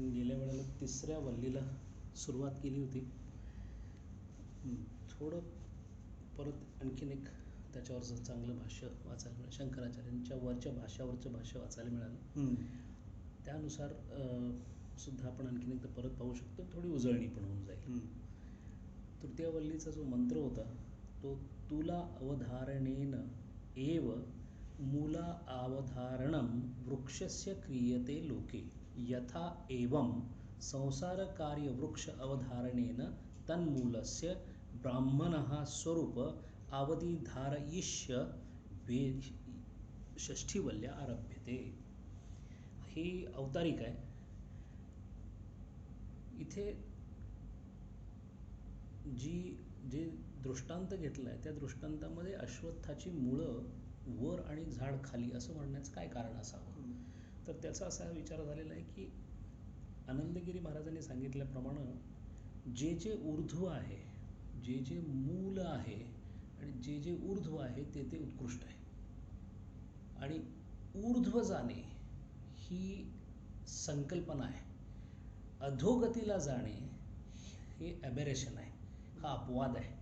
आपण गेल्या वेळेला तिसऱ्या वल्लीला सुरुवात केली होती. थोडं परत आणखीन एक त्याच्यावरचं चांगलं भाष्य वाचायला मिळालं. शंकराचार्यांच्या वरच्या भाष्यावरचं भाष्य वाचायला मिळालं. त्यानुसार सुद्धा आपण आणखीन एकदा परत पाहू शकतो. थोडी उजळणी पण होऊन जाईल. तृतीय वल्लीचा जो मंत्र होता तो तुला अवधारणेन एव मूला अवधारणं वृक्षस्य क्रियते लोके यथा एवं संसारकार्य वृक्ष अवधारणेन तन्मूलस्य ब्राह्मणः स्वरूप अवधिधारयिष्य षष्ठीवल्ल्या आरभ्यते. ही अवतारिक आहे. इथे जे दृष्टांत घेतला आहे त्या दृष्टांतामध्ये अश्वत्थाची मुळं वर आणि झाड खाली असं म्हणण्याचं काय कारण असावं. तर त्याचा असा विचार झालेला आहे की आनंदगिरी महाराजांनी सांगितल्याप्रमाणे जे जे ऊर्ध्व आहे, जे जे मूल आहे आणि जे जे ऊर्ध्व आहे ते ते उत्कृष्ट आहे. आणि ऊर्ध्व जाणे ही संकल्पना आहे. अधोगतीला जाणे हे ॲबेरेशन आहे, हा अपवाद आहे.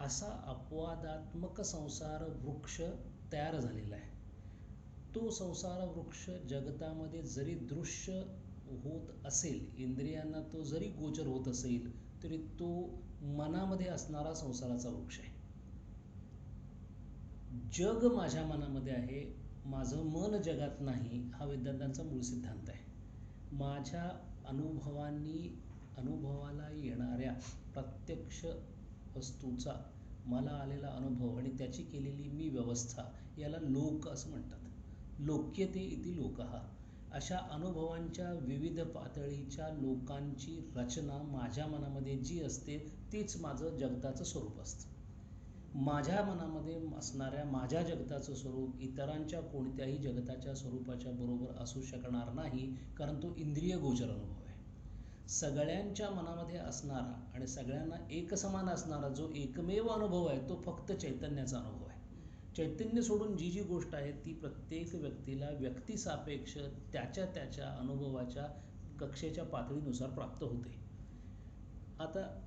असा अपवादात्मक संसार वृक्ष तयार झालेला आहे. तो संसार वृक्ष जगतामध्ये जरी दृश्य होत असेल, इंद्रियांना तो जरी गोचर होत असेल, तरी तो मनामध्ये असणारा संसाराचा वृक्ष आहे. जग माझ्या मनामध्ये आहे, माझं मन जगात नाही, हा वेदांतांचा मूळ सिद्धांत आहे. माझ्या अनुभवाला येणाऱ्या प्रत्यक्ष वस्तूचा मला आलेला अनुभव आणि त्याची केलेली मी व्यवस्था याला लोक असं म्हणतात. लोक्यते इति लोकः. अशा अनुभवांच्या विविध पातळीच्या लोकांची रचना माझ्या मनामध्ये जी असते तीच माझं जगताचं स्वरूप असतं. माझ्या मनामध्ये असणाऱ्या माझ्या जगताचं स्वरूप इतरांच्या कोणत्याही जगताच्या स्वरूपाच्या बरोबर असू शकणार नाही, कारण तो इंद्रिय गोचर अनुभव आहे. सगळ्यांच्या मनामध्ये असणारा आणि सगळ्यांना एकसमान असणारा जो एकमेव अनुभव आहे तो फक्त चैतन्याचा अनुभव आहे. चैतन्य सोडून जी जी गोष्ट आहे ती प्रत्येक व्यक्तीला व्यक्तिसापेक्ष त्याच्या अनुभवाच्या कक्षेच्या पातळीनुसार प्राप्त होते. आता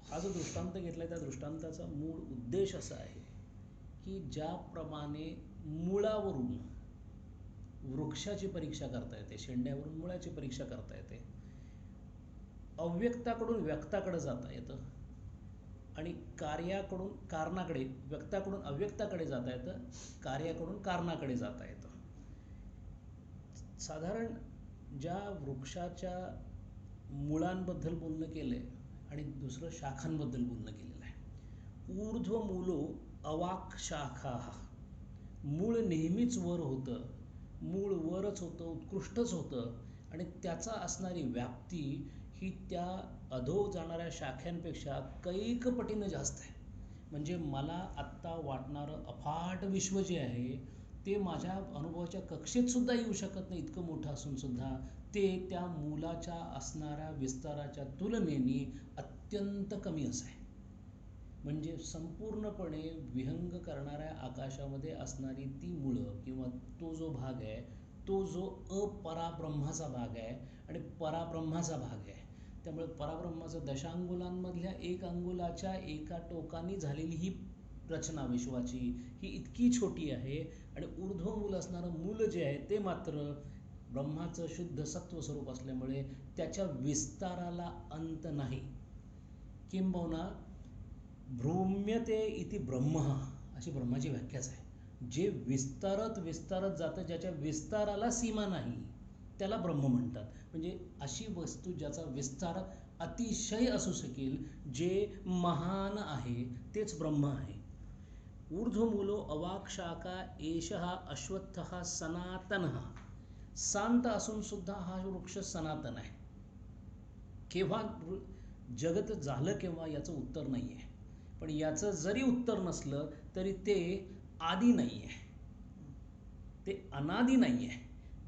हा जो दृष्टांत घेतला आहे त्या दृष्टांताचा मूळ उद्देश असा आहे की ज्याप्रमाणे मुळावरून वृक्षाची परीक्षा करता येते, शेंड्यावरून मुळाची परीक्षा करता येते, अव्यक्ताकडून व्यक्ताकडे जाता येतं आणि कार्याकडून कारणाकडे, व्यक्ताकडून अव्यक्ताकडे जाता येतं, कार्याकडून कारणाकडे जाता येतं. साधारण ज्या वृक्षाच्या मुळांबद्दल बोलणं केलं आहे आणि दुसरं शाखांबद्दल बोलणं केलेलं आहे. ऊर्ध्व मूलो अवाक शाखा. मूळ नेहमीच वर होतं, मूळ वरच होतं, उत्कृष्टच होतं आणि त्याचा असणारी व्याप्ती ही त्या अधो जाणाऱ्या शाखांपेक्षा कैक पटीनं जास्त आहे. म्हणजे मला आत्ता वाटणारं अफाट विश्व जे आहे ते माझ्या अनुभवाच्या कक्षेत सुद्धा येऊ शकत नाही, इतकं मोठं असून सुद्धा ते त्या मूलाच्या असणाऱ्या विस्ताराच्या तुलनेने अत्यंत कमी असं आहे. म्हणजे संपूर्णपणे विहंग करणाऱ्या आकाशामध्ये असणारी ती मुळं किंवा तो जो भाग आहे तो जो अपराब्रह्माचा भाग आहे आणि पराब्रह्माचा भाग आहे. त्यामुळे पराब्रह्माचं दशांगुलांमधल्या एक अंगुलाच्या एका टोकानी झालेली ही रचना विश्वाची ही इतकी छोटी आहे आणि ऊर्ध्वमूल असणारं मूल जे आहे ते मात्र ब्रह्माचं शुद्ध सत्व स्वरूप असल्यामुळे त्याच्या विस्ताराला अंत नाही. किंबहुना भ्रूम्यते इति ब्रह्म अशी ब्रह्माची व्याख्याच आहे. जे विस्तारत जातं, ज्याच्या विस्ताराला सीमा नाही त्याला ब्रह्म म्हणतात. म्हणजे अशी वस्तू ज्याचा विस्तार अतिशय असू शकेल, जे महान आहे तेच ब्रह्म आहे. ऊर्ध्वमूलो अवाक शाखा एषः अश्वत्थः सनातनः. शांत असून सुद्धा हा वृक्ष सनातन आहे. केव्हा जगत झालं केव्हा याचं उत्तर नाही आहे, पण याचं जरी उत्तर नसलं तरी ते आदी नाही आहे, ते अनादी नाही आहे.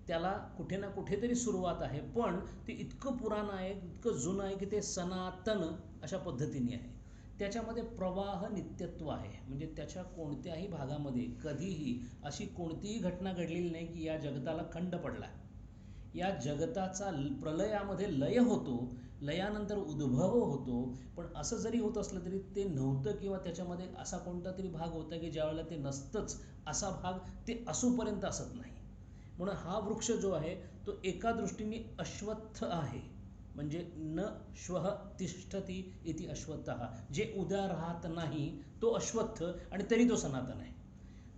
त्याला कुठे ना कुठेतरी सुरुवात आहे, पण ते इतकं पुराण आहे, इतकं जुनं आहे की ते सनातन अशा पद्धतीने आहे. त्याच्यामध्ये प्रवाह नित्यत्व आहे. म्हणजे त्याच्या कोणत्याही भागामध्ये कधीही अशी कोणतीही घटना घडलेली नाही की या जगताला खंड पडला. या जगताचा प्रलयामध्ये लय होतो, लयानंतर उद्भव होतो, पण असं जरी होत असलं तरी ते नव्हतं किंवा त्याच्यामध्ये असा कोणता तरी भाग होता की ज्यावेळेला ते नसतंच असा भाग ते असूपर्यंत असत नाही. म्हणून हा वृक्ष जो आहे तो एका दृष्टीने अश्वत्थ आहे, म्हणजे न श्वः तिष्ठती इति अश्वत्थः, जे उद्या राहत नाही तो अश्वत्थ आणि तरी तो सनातन आहे.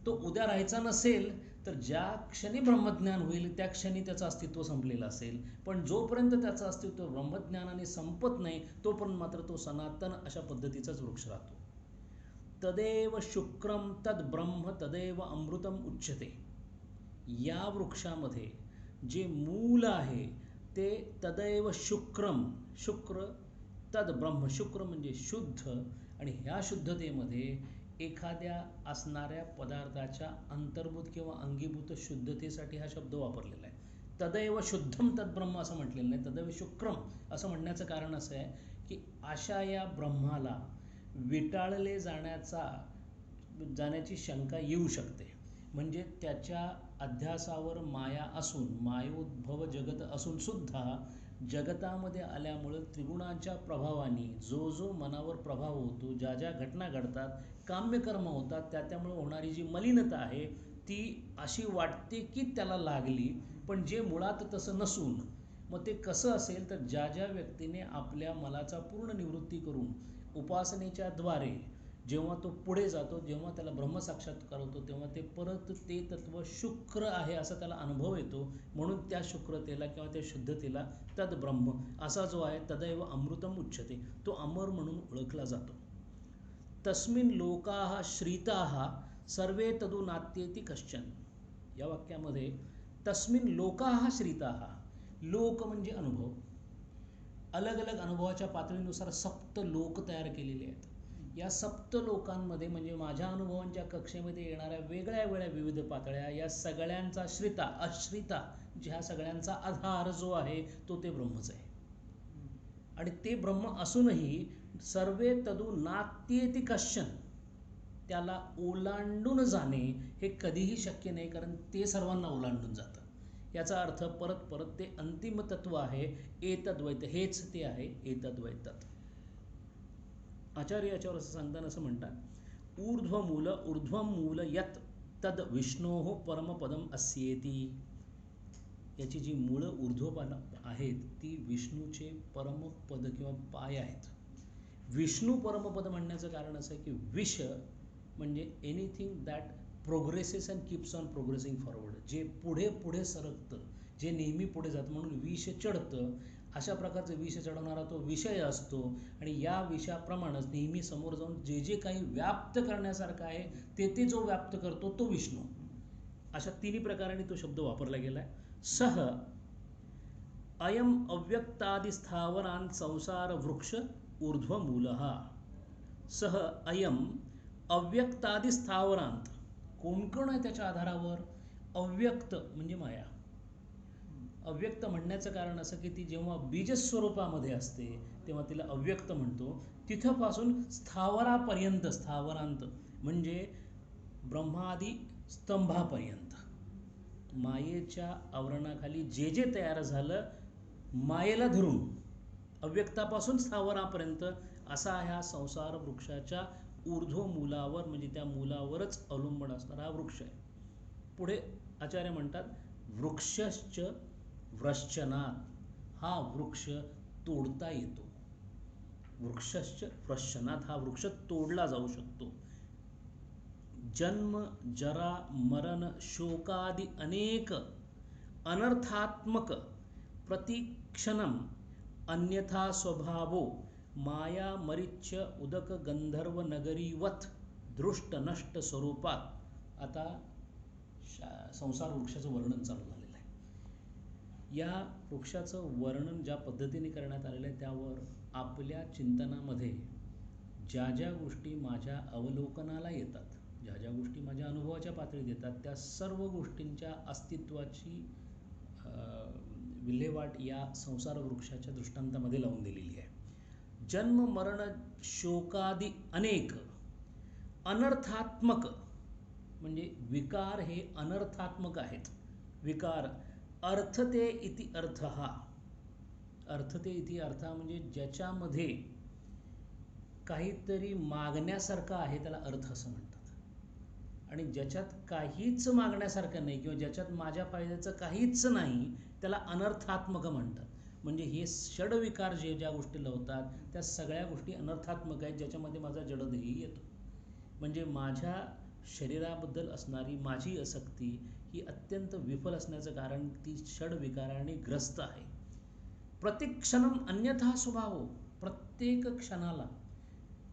तो उद्या राहायचा नसेल तर ज्या क्षणी ब्रह्मज्ञान होईल त्या क्षणी त्याचं अस्तित्व संपलेलं असेल, पण जोपर्यंत त्याचं अस्तित्व ब्रह्मज्ञानाने संपत नाही तोपर्यंत मात्र तो सनातन अशा पद्धतीचाच वृक्ष राहतो. तदेव शुक्रम तद ब्रह्म तदेव अमृतम उच्यते. या वृक्षामध्ये जे मूल आहे ते तदैव शुक्रम, शुक्र तद ब्रह्म, शुक्र म्हणजे शुद्ध, आणि ह्या शुद्धतेमध्ये एखाद्या असणाऱ्या पदार्थाच्या अंतर्भूत किंवा अंगीभूत शुद्धतेसाठी हा शब्द वापरलेला आहे. तदैव शुद्धम तद्ब्रह्म असं म्हटलेलं नाही, तदैव शुक्रम असं म्हणण्याचं कारण असं आहे की अशा या ब्रह्माला विटाळले जाण्याची शंका येऊ शकते. म्हणजे त्याच्या अध्यासावर माया असून, मायोद्भव जगत असून सुद्धा जगतामध्ये आल्यामुळं त्रिगुणांच्या प्रभावाने जो जो मनावर प्रभाव होतो, ज्या ज्या घटना घडतात, काम्यकर्म होतात, त्यामुळे होणारी जी मलिनता आहे ती अशी वाटते की त्याला लागली, पण जे मुळात तसं नसून, मग ते कसं असेल तर ज्या ज्या व्यक्तीने आपल्या मलाचा पूर्ण निवृत्ती करून उपासनेच्या द्वारे जेव्हा तो पुढे जातो, जेव्हा त्याला ब्रह्मसाक्षात्कार होतो, तेव्हा ते परत ते तत्व शुक्र आहे असा त्याला अनुभव येतो. म्हणून त्या शुक्रतेला किंवा त्या शुद्धतेला तद ब्रह्म असा जो आहे तदैव अमृतम उच्यते, तो अमर म्हणून ओळखला जातो. तस्मिन् लोकाः श्रिताः सर्वे तदु नात्येति कश्चन. या वाक्यामध्ये तस्मिन् लोकाः श्रिताः, लोक म्हणजे अनुभव, अलग अलग अनुभवाच्या पातळीनुसार सप्त लोक तयार केलेले आहेत. या सप्त लोकांमध्ये म्हणजे माझ्या अनुभवांच्या कक्षेमध्ये येणाऱ्या वेगळ्या वेगळ्या विविध पातळ्या, या सगळ्यांचा श्रिता अश्रिता ह्या सगळ्यांचा आधार जो आहे तो ते ब्रह्मच आहे. आणि ते ब्रह्म असूनही सर्वे तदु नात्येति कश्चन, त्याला ओलांडून जाणे हे कधीही शक्य नाही, कारण ते सर्वांना ओलांडून जातं. याचा अर्थ परत परत ते अंतिम तत्व आहे एतद्वैत, हेच ते आहे एतद्वैतत. आचार्य याच्यावर असं सांगताना असं म्हणतात, ऊर्ध्वम मूल यत तद विष्णोः परमपदम अस्येती. याची जी मुळं ऊर्ध्वपान आहेत ती विष्णूचे परमपद किंवा पाय आहेत. विष्णू परमपद म्हणण्याचं कारण असं आहे की विष म्हणजे anything that progresses and keeps on progressing forward, जे पुढे पुढे सरकतं, जे नेहमी पुढे जातं, म्हणून विष चढतं. अशा प्रकारचं विष चढवणारा तो विषय असतो, आणि या विषयाप्रमाणेच नेहमी समोर जाऊन जे जे काही व्याप्त करण्यासारखं आहे ते जो व्याप्त करतो तो विष्णू. अशा तिन्ही प्रकाराने तो शब्द वापरला गेला आहे. सह अयम अव्यक्तादिस्थावरांत संसार वृक्ष ऊर्ध्वमूलः. सह अयम अव्यक्तादिस्थावरांत, कोण कोण आहे त्याच्या आधारावर? अव्यक्त म्हणजे माया. अव्यक्त म्हणण्याचं कारण असं की ती जेव्हा बीजस्वरूपामध्ये असते तेव्हा तिला अव्यक्त म्हणतो. तिथंपासून स्थावरापर्यंत, स्थावरांत म्हणजे ब्रह्मादी स्तंभापर्यंत, मायेच्या आवरणाखाली जे जे तयार झालं मायेला धरून, अव्यक्तापासून स्थावरापर्यंत असा ह्या संसार वृक्षाच्या ऊर्ध्व मूलावर म्हणजे त्या मूलावरच अवलंबून असणारा हा वृक्ष आहे. पुढे आचार्य म्हणतात, वृक्षश्च व्रश्चनात्, हा वृक्ष तोडता येतो. वृक्षश्च व्रश्चनात्, हा वृक्ष तोडला जाऊ शकतो. जन्म जरा मरण शोकादि अनेक अनर्थात्मक प्रतिक्षणम अन्यथा स्वभावो माया मरिच्य उदक गंधर्व नगरीवत दृष्ट नष्ट स्वरूपात. आता संसार वृक्षाचं वर्णन चालू झालेलं आहे. या वृक्षाचं वर्णन ज्या पद्धतीने करण्यात आलेलं आहे त्यावर आपल्या चिंतनामध्ये ज्या ज्या गोष्टी माझ्या अवलोकनाला येतात, ज्या ज्या गोष्टी माझ्या अनुभवाच्या पातळीत येतात, त्या सर्व गोष्टींच्या अस्तित्वाची विल्हेवाट या संसार वृक्षाच्या दृष्टांतामध्ये लावून दिलेली आहे. जन्म मरण शोकादी अनेक अनर्थात्मक म्हणजे विकार हे अनर्थात्मक आहेत. विकार अर्थते इति अर्थः. अर्थते इति अर्थः म्हणजे ज्याच्यामध्ये काहीतरी मागण्यासारखं आहे त्याला अर्थ असं म्हणतात. आणि ज्याच्यात काहीच मागण्यासारखं नाही किंवा ज्याच्यात माझ्या फायद्याचं काहीच नाही त्याला अनर्थात्मक म्हणतात. म्हणजे हे षडविकार ज्या गोष्टीला होतात त्या सगळ्या गोष्टी अनर्थात्मक आहेत, ज्याच्यामध्ये माझा जडदेही येतो. म्हणजे माझ्या शरीराबद्दल असणारी माझी आसक्ती ही अत्यंत विफल असण्याचं कारण ती षडविकाराने ग्रस्त आहे. प्रतिक्षणम अन्यथा स्वभाव. प्रत्येक क्षणाला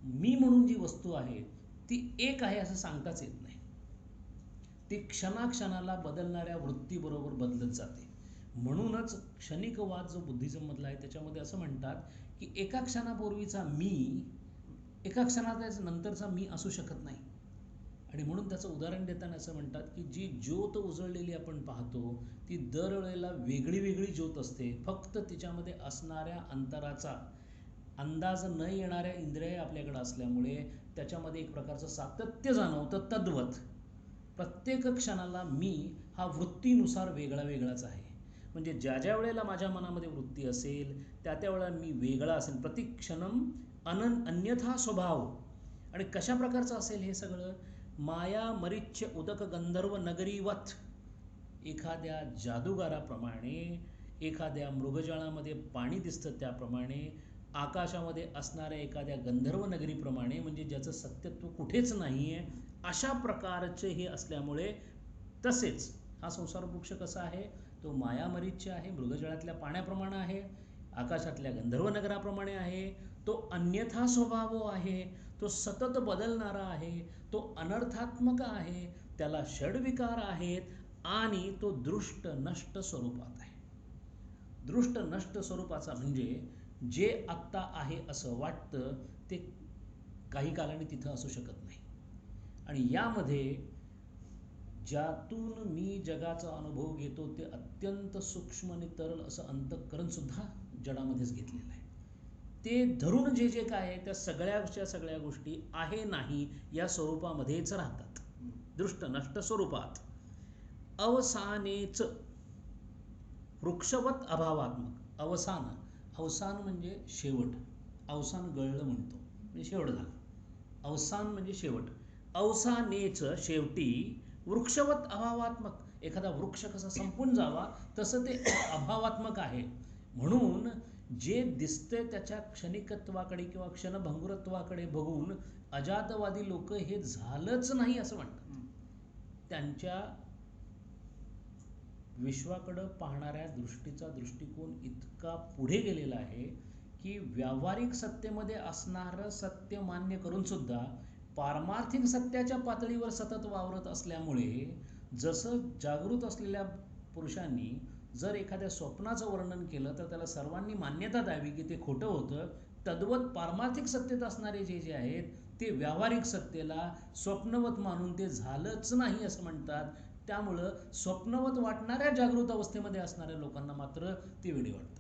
मी म्हणून जी वस्तू आहे ती एक आहे असं सांगताच येत नाही. ती क्षणाक्षणाला बदलणाऱ्या वृत्तीबरोबर बदलत जाते. म्हणूनच क्षणिकवाद जो बुद्धिझम मधला आहे त्याच्यामध्ये असं म्हणतात की एका क्षणापूर्वीचा मी एका क्षणात नंतरचा मी असू शकत नाही. आणि म्हणून त्याचं उदाहरण देताना असं म्हणतात की जी ज्योत उजळलेली आपण पाहतो ती दरवेळेला वेगळी वेगळी ज्योत असते. फक्त तिच्यामध्ये असणाऱ्या अंतराचा अंदाज न येणाऱ्या इंद्रिय आपल्याकडे असल्यामुळे त्याच्यामध्ये एक प्रकारचं सातत्य जाणवतं. तद्वत प्रत्येक क्षणाला मी हा वृत्तीनुसार वेगळा वेगळाच आहे. म्हणजे ज्या ज्या वेळेला माझ्या मनामध्ये वृत्ती असेल त्या त्या वेळेला मी वेगळा असेल. प्रतिक्षणम अन्यथा स्वभाव. आणि कशा प्रकारचं असेल हे सगळं? माया मरिच्छ उदक गंधर्व नगरीवत. एखाद्या जादूगाराप्रमाणे, एखाद्या मृगजळामध्ये पाणी दिसतं त्याप्रमाणे, आकाशामध्ये असणाऱ्या एखाद्या गंधर्व नगरीप्रमाणे, म्हणजे ज्याचं सत्यत्व कुठेच नाही आहे अशा प्रकारचे हे असल्यामुळे. तसेच हा संसार वृक्ष कसा आहे? तो मायामरीच्य आहे, मृगजळातल्या पाण्याप्रमाणे आहे, आकाशातल्या गंधर्व नगराप्रमाणे आहे. तो अन्यथा स्वभाव आहे, तो सतत बदलणारा आहे, तो अनर्थात्मक आहे, त्याला षडविकार आहेत आणि तो दृष्ट नष्ट स्वरूपात आहे. दृष्ट नष्ट स्वरूपाचा म्हणजे जे आत्ता आहे असं वाटतं ते काही कालाने तिथं असू शकत नाही. आणि यामध्ये ज्यातून मी जगाचा अनुभव घेतो ते अत्यंत सूक्ष्म आणि तरल असं अंतःकरण सुद्धा जडामध्येच घेतलेलं आहे. ते धरून जे जे काय आहे त्या सगळ्या गोष्टी आहे नाही या स्वरूपामध्येच राहतात. दृष्ट नष्ट स्वरूपात. अवसानेच वृक्षवत अभावात्मक. अवसान म्हणजे शेवट. अवसान गळलं म्हणतो म्हणजे शेवट झाला. अवसान म्हणजे शेवट. अवसानेच शेवटी वृक्षवत अभावात्मक. एखादा वृक्ष कसा संपून जावा तसं ते अभावात्मक आहे. म्हणून जे दिसतंय त्याच्या क्षणिकत्वाकडे किंवा क्षणभंगुरत्वाकडे बघून अजातवादी लोक हे झालंच नाही असं म्हणतात. त्यांच्या विश्वाकडं पाहणाऱ्या दृष्टीचा दृष्टिकोन इतका पुढे गेलेला आहे की व्यावहारिक सत्तेमध्ये असणारं सत्य मान्य करून सुद्धा पारमार्थिक सत्याच्या पातळीवर सतत वावरत असल्यामुळे, जसं जागृत असलेल्या पुरुषांनी जर एखाद्या स्वप्नाचं वर्णन केलं तर त्याला सर्वांनी मान्यता द्यावी की ते खोटं होतं. तद्वत पारमार्थिक सत्तेत असणारे जे जे आहेत ते व्यावहारिक सत्तेला स्वप्नवत मानून ते झालंच नाही असं म्हणतात. त्यामुळं स्वप्नवत वाटणाऱ्या जागृत अवस्थेमध्ये असणाऱ्या लोकांना मात्र ते वेडे वाटतात.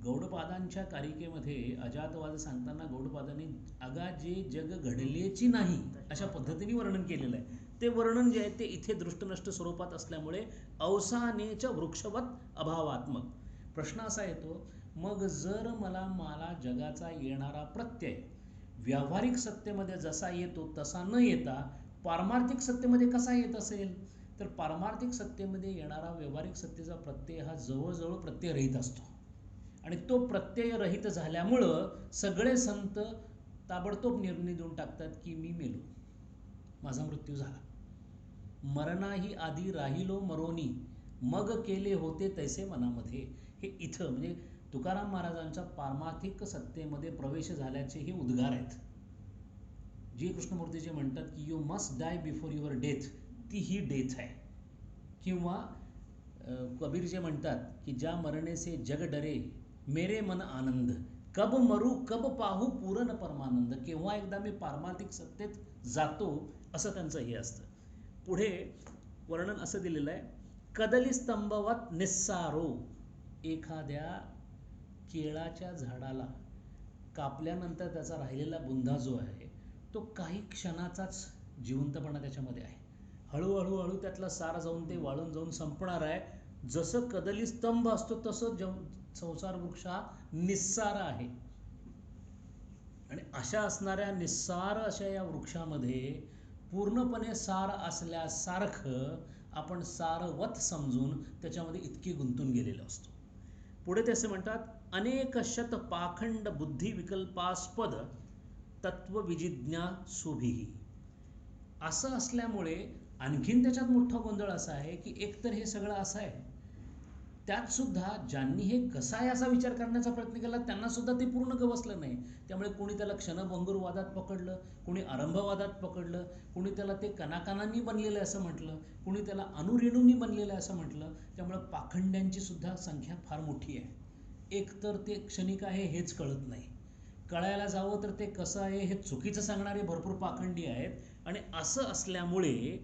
गौडपादांच्या कारिकेमध्ये अजातवाद सांगताना गौडपादांनी अगा जे जग घडलेची नाही अशा पद्धतीने वर्णन केलेलं आहे. ते वर्णन जे आहे ते इथे दृष्टनष्ट स्वरूपात असल्यामुळे अवसानेच वृक्षवत अभावात्मक. प्रश्न असा येतो, मग जर मला जगाचा येणारा प्रत्यय व्यावहारिक सत्तेमध्ये जसा येतो तसा न येता पारमार्थिक सत्तेमध्ये कसा येत असेल? तर पारमार्थिक सत्तेमध्ये येणारा व्यावहारिक सत्तेचा प्रत्यय हा जवळजवळ प्रत्ययरहित असतो. आणि तो प्रत्ययरहित झाल्यामुळं सगळे संत ताबडतोब निर्णय देऊन टाकतात की मी मेलो, माझा मृत्यू झाला. मरणाही आधी राहिलो मरोनी, मग केले होते तैसे मनामध्ये. हे इथं म्हणजे तुकाराम महाराजांचा पारमार्थिक सत्तेमध्ये प्रवेश झाल्याचे हे उद्गार आहेत. जी कृष्णमूर्ती जे म्हणतात की you must die before your death, ती ही डेथ आहे. किंवा कबीर जे म्हणतात की ज्या मरणे से जग डरे मेरे मन आनंद, कब मरू कब पाहू पूर्ण परमानंद. केव्हा एकदा मी पारमार्थिक सत्तेत जातो असं त्यांचं हे असतं. पुढे वर्णन असं दिलेलं आहे, कदली स्तंभवत निस्सारो. एखाद्या केळाच्या झाडाला कापल्यानंतर त्याचा राहिलेला बुंधा जो आहे तो काही क्षणाचाच जिवंतपणा त्याच्यामध्ये आहे. हळूहळू हळू त्यातला सार जाऊन ते वाळून जाऊन संपणार आहे. जसं कदली स्तंभ असतो तसं संसार वृक्ष हा निस्सार आहे. आणि अशा असणाऱ्या निस्सार अशा या वृक्षामध्ये पूर्णपणे सार असल्यासारखं आपण सारवत समजून त्याच्यामध्ये इतकी गुंतून गेलेलो असतो. पुढे ते असे म्हणतात, अनेक शत पाखंड बुद्धी विकल्पास्पद तत्वविजिज्ञा सुभिही. असं असल्यामुळे आणखीन त्याच्यात मोठा गोंधळ असा आहे की एकतर हे सगळं असं आहे, त्यात सुद्धा ज्यांनी हे कसं आहे असा विचार करण्याचा प्रयत्न केला त्यांना सुद्धा ते पूर्ण गवसलं नाही. त्यामुळे कोणी त्याला क्षणभंगुरवादात पकडलं, कोणी आरंभवादात पकडलं, कोणी त्याला ते कणाकणांनी बनलेलं असं म्हटलं, कोणी त्याला अणुरेणूंनी बनलेलं असं म्हटलं. त्यामुळे पाखंड्यांची सुद्धा संख्या फार मोठी आहे. एकतर ते क्षणिक आहे हेच कळत नाही, कळायला जावं तर ते कसं आहे हे चुकीचं सांगणारे भरपूर पाखंडी आहेत. आणि असं असल्यामुळे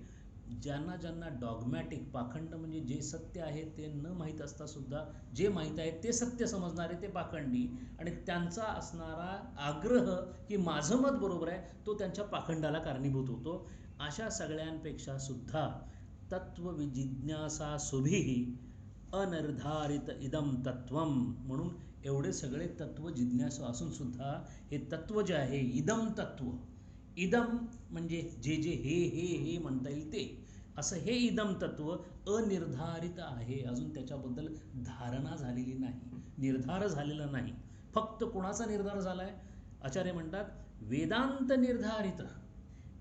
ज्यांना ज्यांना डॉगमॅटिक, पाखंड म्हणजे जे सत्य आहे ते न माहीत असता सुद्धा जे माहीत आहे ते सत्य समजणारे ते पाखंडी, आणि त्यांचा असणारा आग्रह की माझं मत बरोबर आहे तो त्यांच्या पाखंडाला कारणीभूत होतो. अशा सगळ्यांपेक्षा सुद्धा तत्वविजिज्ञासा सुभिही अनिर्धारित इदम तत्वम. म्हणून एवढे सगळे तत्व जिज्ञासू असून सुद्धा हे तत्व जे आहे इदम तत्व, इदम म्हणजे जे जे हे म्हणता येईल ते, असं हे इदम तत्व अनिर्धारित आहे. अजून त्याच्याबद्दल धारणा झालेली नाही, निर्धार झालेला नाही. फक्त कोणाचा निर्धार झालाय? आचार्य म्हणतात वेदांत निर्धारित,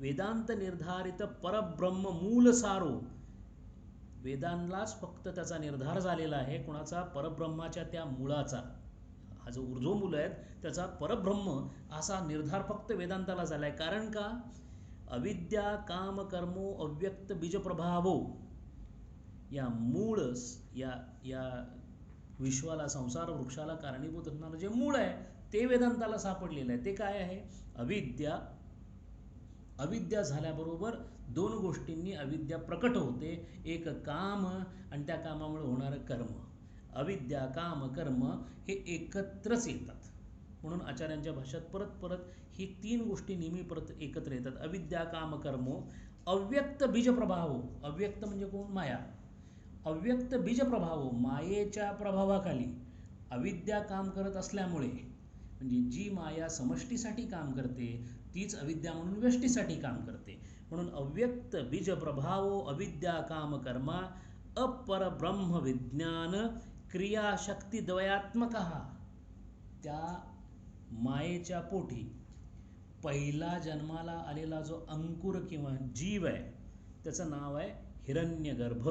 वेदांत निर्धारित परब्रह्म मूल सारो. वेदांलाच फक्त त्याचा निर्धार झालेला आहे. कोणाचा? परब्रह्माच्या त्या मुळाचा. हा जो ऊर्ध्वमूल आहे त्याचा परब्रह्म असा निर्धार फक्त वेदांताला झाला आहे. कारण का? अविद्या काम कर्मो अव्यक्त बीजप्रभावो, या मूळ या विश्वाला, संसार वृक्षाला कारणीभूत असणारं जे मूळ आहे ते वेदांताला सापडलेलं आहे. ते काय आहे? अविद्या. अविद्या झाल्याबरोबर दोन गोष्टींनी अविद्या प्रकट होते, एक काम आणि त्या कामामुळे होणारं कर्म. अविद्या काम कर्म हे एकत्रच येतात. म्हणून आचार्यांच्या भाषेत परत परत ही तीन गोष्टी नेहमी परत एकत्र येतात. अविद्या काम कर्मो अव्यक्त बीजप्रभावो. अव्यक्त म्हणजे कोण? माया. अव्यक्त बीजप्रभावो, मायेच्या प्रभावाखाली अविद्या काम करत असल्यामुळे, म्हणजे जी माया समष्टीसाठी काम करते तीच अविद्या म्हणून व्यष्टीसाठी काम करते. म्हणून अव्यक्त बीजप्रभावो अविद्या काम कर्मा अपरब्रह्म विज्ञान क्रियाशक्तिद्वयात्मक. त्या मायेच्या पोटी पहिला जन्माला आलेला जो अंकुर किंवा जीव आहे त्याचं नाव आहे हिरण्यगर्भ.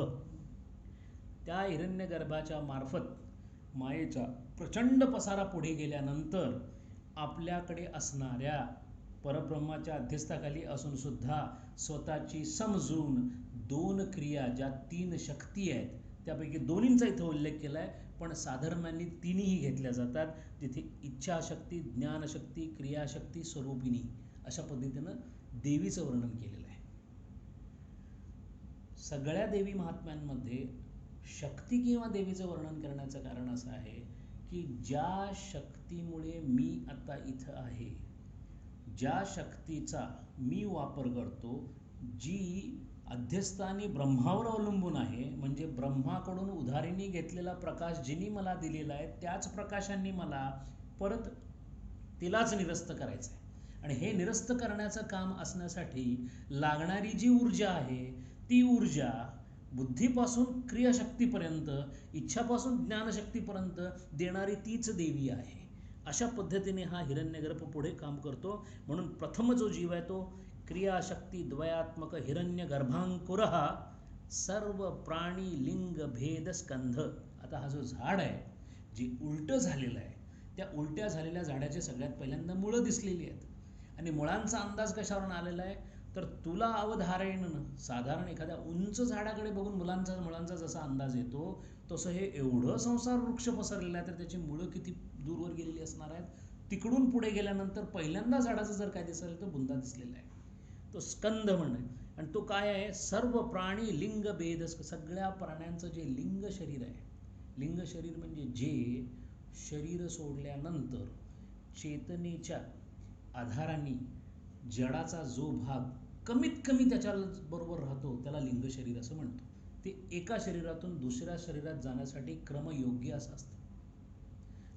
त्या हिरण्यगर्भाच्या मार्फत मायेचा प्रचंड पसारा पुढे गेल्यानंतर आपल्याकडे असणाऱ्या परब्रह्माच्या अध्यस्थाखाली असून सुद्धा स्वतःची समजून दोन क्रिया, ज्या तीन शक्ती आहेत त्यापैकी दोन्हींचा इथं उल्लेख केला आहे, पण साधर्म्यांनी तिन्ही घेतल्या जातात. तिथे इच्छाशक्ती, ज्ञानशक्ती, क्रियाशक्ती, स्वरूपिणी अशा पद्धतीनं देवीचं वर्णन केलेलं आहे. सगळ्या देवी महात्म्यांमध्ये शक्ती किंवा देवीचं वर्णन करण्याचं कारण असं आहे की ज्या शक्तीमुळे मी आता इथं आहे, ज्या शक्तीचा मी वापर करतो, जी अध्यस्थानी ब्रह्मावर अवलंबून आहे, म्हणजे ब्रह्माकडून उधारीने घेतलेला प्रकाश जिनी मला दिलेला आहे त्याच प्रकाशांनी मला परत तिलाच निरस्त करायचं आहे. आणि हे निरस्त करण्याचं काम असण्यासाठी लागणारी जी ऊर्जा आहे ती ऊर्जा बुद्धीपासून क्रियाशक्तीपर्यंत, इच्छापासून ज्ञानशक्तीपर्यंत देणारी तीच देवी आहे. अशा पद्धतीने हा हिरण्यगर्भ पुढे काम करतो. म्हणून प्रथम जो जीव आहे तो क्रियाशक्ती द्वयात्मक हिरण्यगर्भांकुर सर्व प्राणी लिंग भेद स्कंध. आता हा जो झाड आहे जे उलटं झालेलं आहे, त्या उलट्या झालेल्या झाडाचे सगळ्यात पहिल्यांदा मुळं दिसलेली आहेत. आणि मुळांचा अंदाज कशावरून आलेला आहे तर तुला अवधारेण. साधारण एखाद्या उंच झाडाकडे बघून मुळांचा जसा अंदाज येतो तसं हे एवढं संसार वृक्ष पसरलेलं आहे तर त्याची मुळं किती दूरवर गेलेली असणार आहेत. तिकडून पुढे गेल्यानंतर पहिल्यांदा झाडाचं जर काय दिसेल तर बुंदा दिसलेला आहे, तो स्कंद म्हणे. आणि तो काय आहे? सर्व प्राणी लिंग भेद. सगळ्या प्राण्यांचं जे लिंग शरीर आहे, लिंग शरीर म्हणजे जे शरीर सोडल्यानंतर चेतनेच्या आधाराने जडाचा जो भाग कमीत कमी त्याच्या बरोबर राहतो त्याला लिंग शरीर असं म्हणतो. ते एका शरीरातून दुसऱ्या शरीरात जाण्यासाठी क्रमयोग्य असं असतं.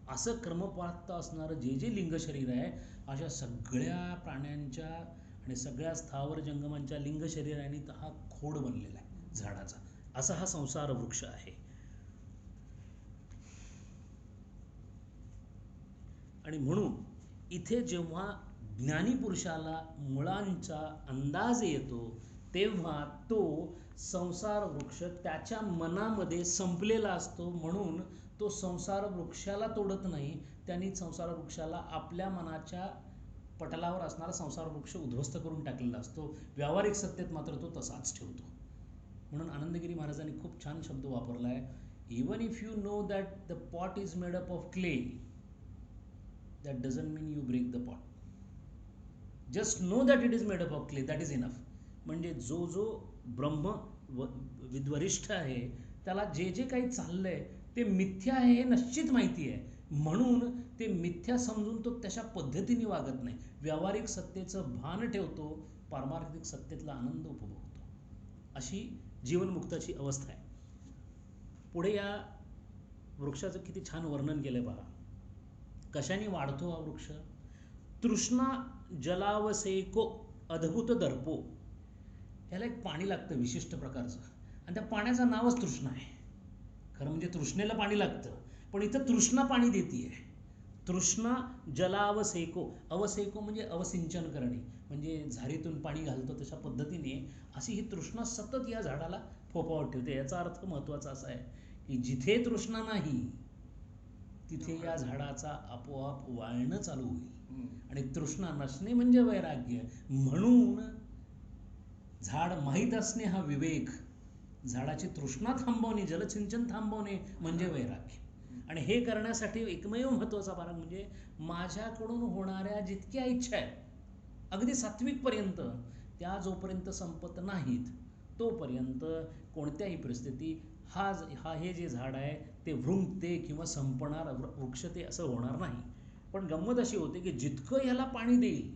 असं क्रमप्राप्त असणारं जे जे लिंग शरीर आहे अशा सगळ्या प्राण्यांच्या आणि सगळ्या स्थावर जंगमांच्या लिंग शरीराने हा खोड बनलेला आहे झाडाचा. असा हा संसार वृक्ष आहे. आणि म्हणून इथे जेव्हा ज्ञानी पुरुषाला मुळांचा अंदाज येतो तेव्हा तो संसार वृक्ष त्याच्या मनामध्ये संपलेला असतो. म्हणून तो संसार वृक्षाला तोडत नाही, त्यांनी संसार वृक्षाला आपल्या मनाच्या पटलावर असणारा संसार वृक्ष उद्ध्वस्त करून टाकलेला असतो. व्यावहारिक सत्तेत मात्र तो तसाच ठेवतो. म्हणून आनंदगिरी महाराजांनी खूप छान शब्द वापरला आहे, even if you know that the pot is made up of clay, that doesn't mean you break the pot. Just know that it is made up of clay, that is enough. म्हणजे जो जो ब्रह्म विद्वरिष्ठ आहे त्याला जे जे काही चाललंय ते मिथ्या आहे हे निश्चित माहिती आहे. म्हणून ते मिथ्या समजून तो तशा पद्धतीने वागत नाही, व्यावहारिक सत्तेचं भान ठेवतो, पारमार्थिक सत्तेतला आनंद उपभोगतो. अशी जीवनमुक्ताची अवस्था आहे. पुढे या वृक्षाचं किती छान वर्णन केलंय पहा. कशाने वाढतो हा वृक्ष? तृष्णा जलावसेको अद्भुत दर्पो. ह्याला एक पाणी लागतं विशिष्ट प्रकारचं आणि त्या पाण्याचं नावच तृष्णा आहे. खरं म्हणजे तृष्णेला पाणी लागतं, पण इथं तृष्णा पाणी देतीये. तृष्णा जलावसेको, अवसेको म्हणजे अवसिंचन करणे, म्हणजे झारीतून पाणी घालतो तशा पद्धतीने अशी ही तृष्णा सतत या झाडाला फोफावत ठेवते. याचा अर्थ महत्त्वाचा असा आहे की जिथे तृष्णा नाही तिथे या झाडाचा आपोआप वाळणं चालू होईल. आणि तृष्णा नसणे म्हणजे वैराग्य. म्हणून झाड माहीत असणे हा विवेक, झाडाची तृष्णा थांबवणे, जलसिंचन थांबवणे म्हणजे वैराग्य. आणि हे करण्यासाठी एकमेव महत्त्वाचा भाग म्हणजे माझ्याकडून होणाऱ्या जितक्या इच्छा आहेत अगदी सात्विकपर्यंत, त्या जोपर्यंत संपत नाहीत तोपर्यंत कोणत्याही परिस्थिती हे जे झाड आहे ते वृंगते किंवा संपणार वृक्ष ते असं होणार नाही. पण गंमत अशी होते की जितकं ह्याला पाणी देईल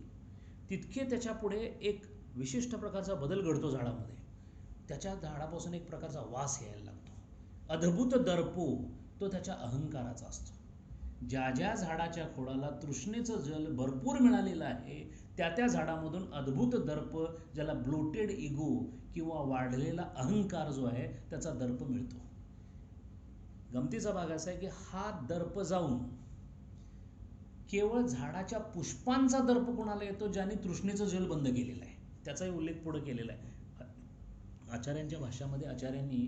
तितके त्याच्या पुढे एक विशिष्ट प्रकारचा बदल घडतो झाडामध्ये. त्याच्या झाडापासून एक प्रकारचा वास यायला लागतो. अद्भुत दर्पो तो त्याच्या अहंकाराचा असतो. ज्या ज्या झाडाच्या खोडाला तृष्णेचं जल भरपूर मिळालेलं आहे त्या त्या झाडामधून अद्भुत दर्प, ज्याला ब्लोटेड इगो किंवा वाढलेला अहंकार जो आहे त्याचा दर्प मिळतो. गमतीचा भाग असा आहे की हा दर्प जाऊन केवळ झाडाच्या पुष्पांचा दर्प कोणाला येतो? ज्यांनी तृष्णेचं जल बंद केलेलं आहे. त्याचाही उल्लेख पुढे केलेला आहे. आचार्यांच्या भाषामध्ये आचार्यांनी,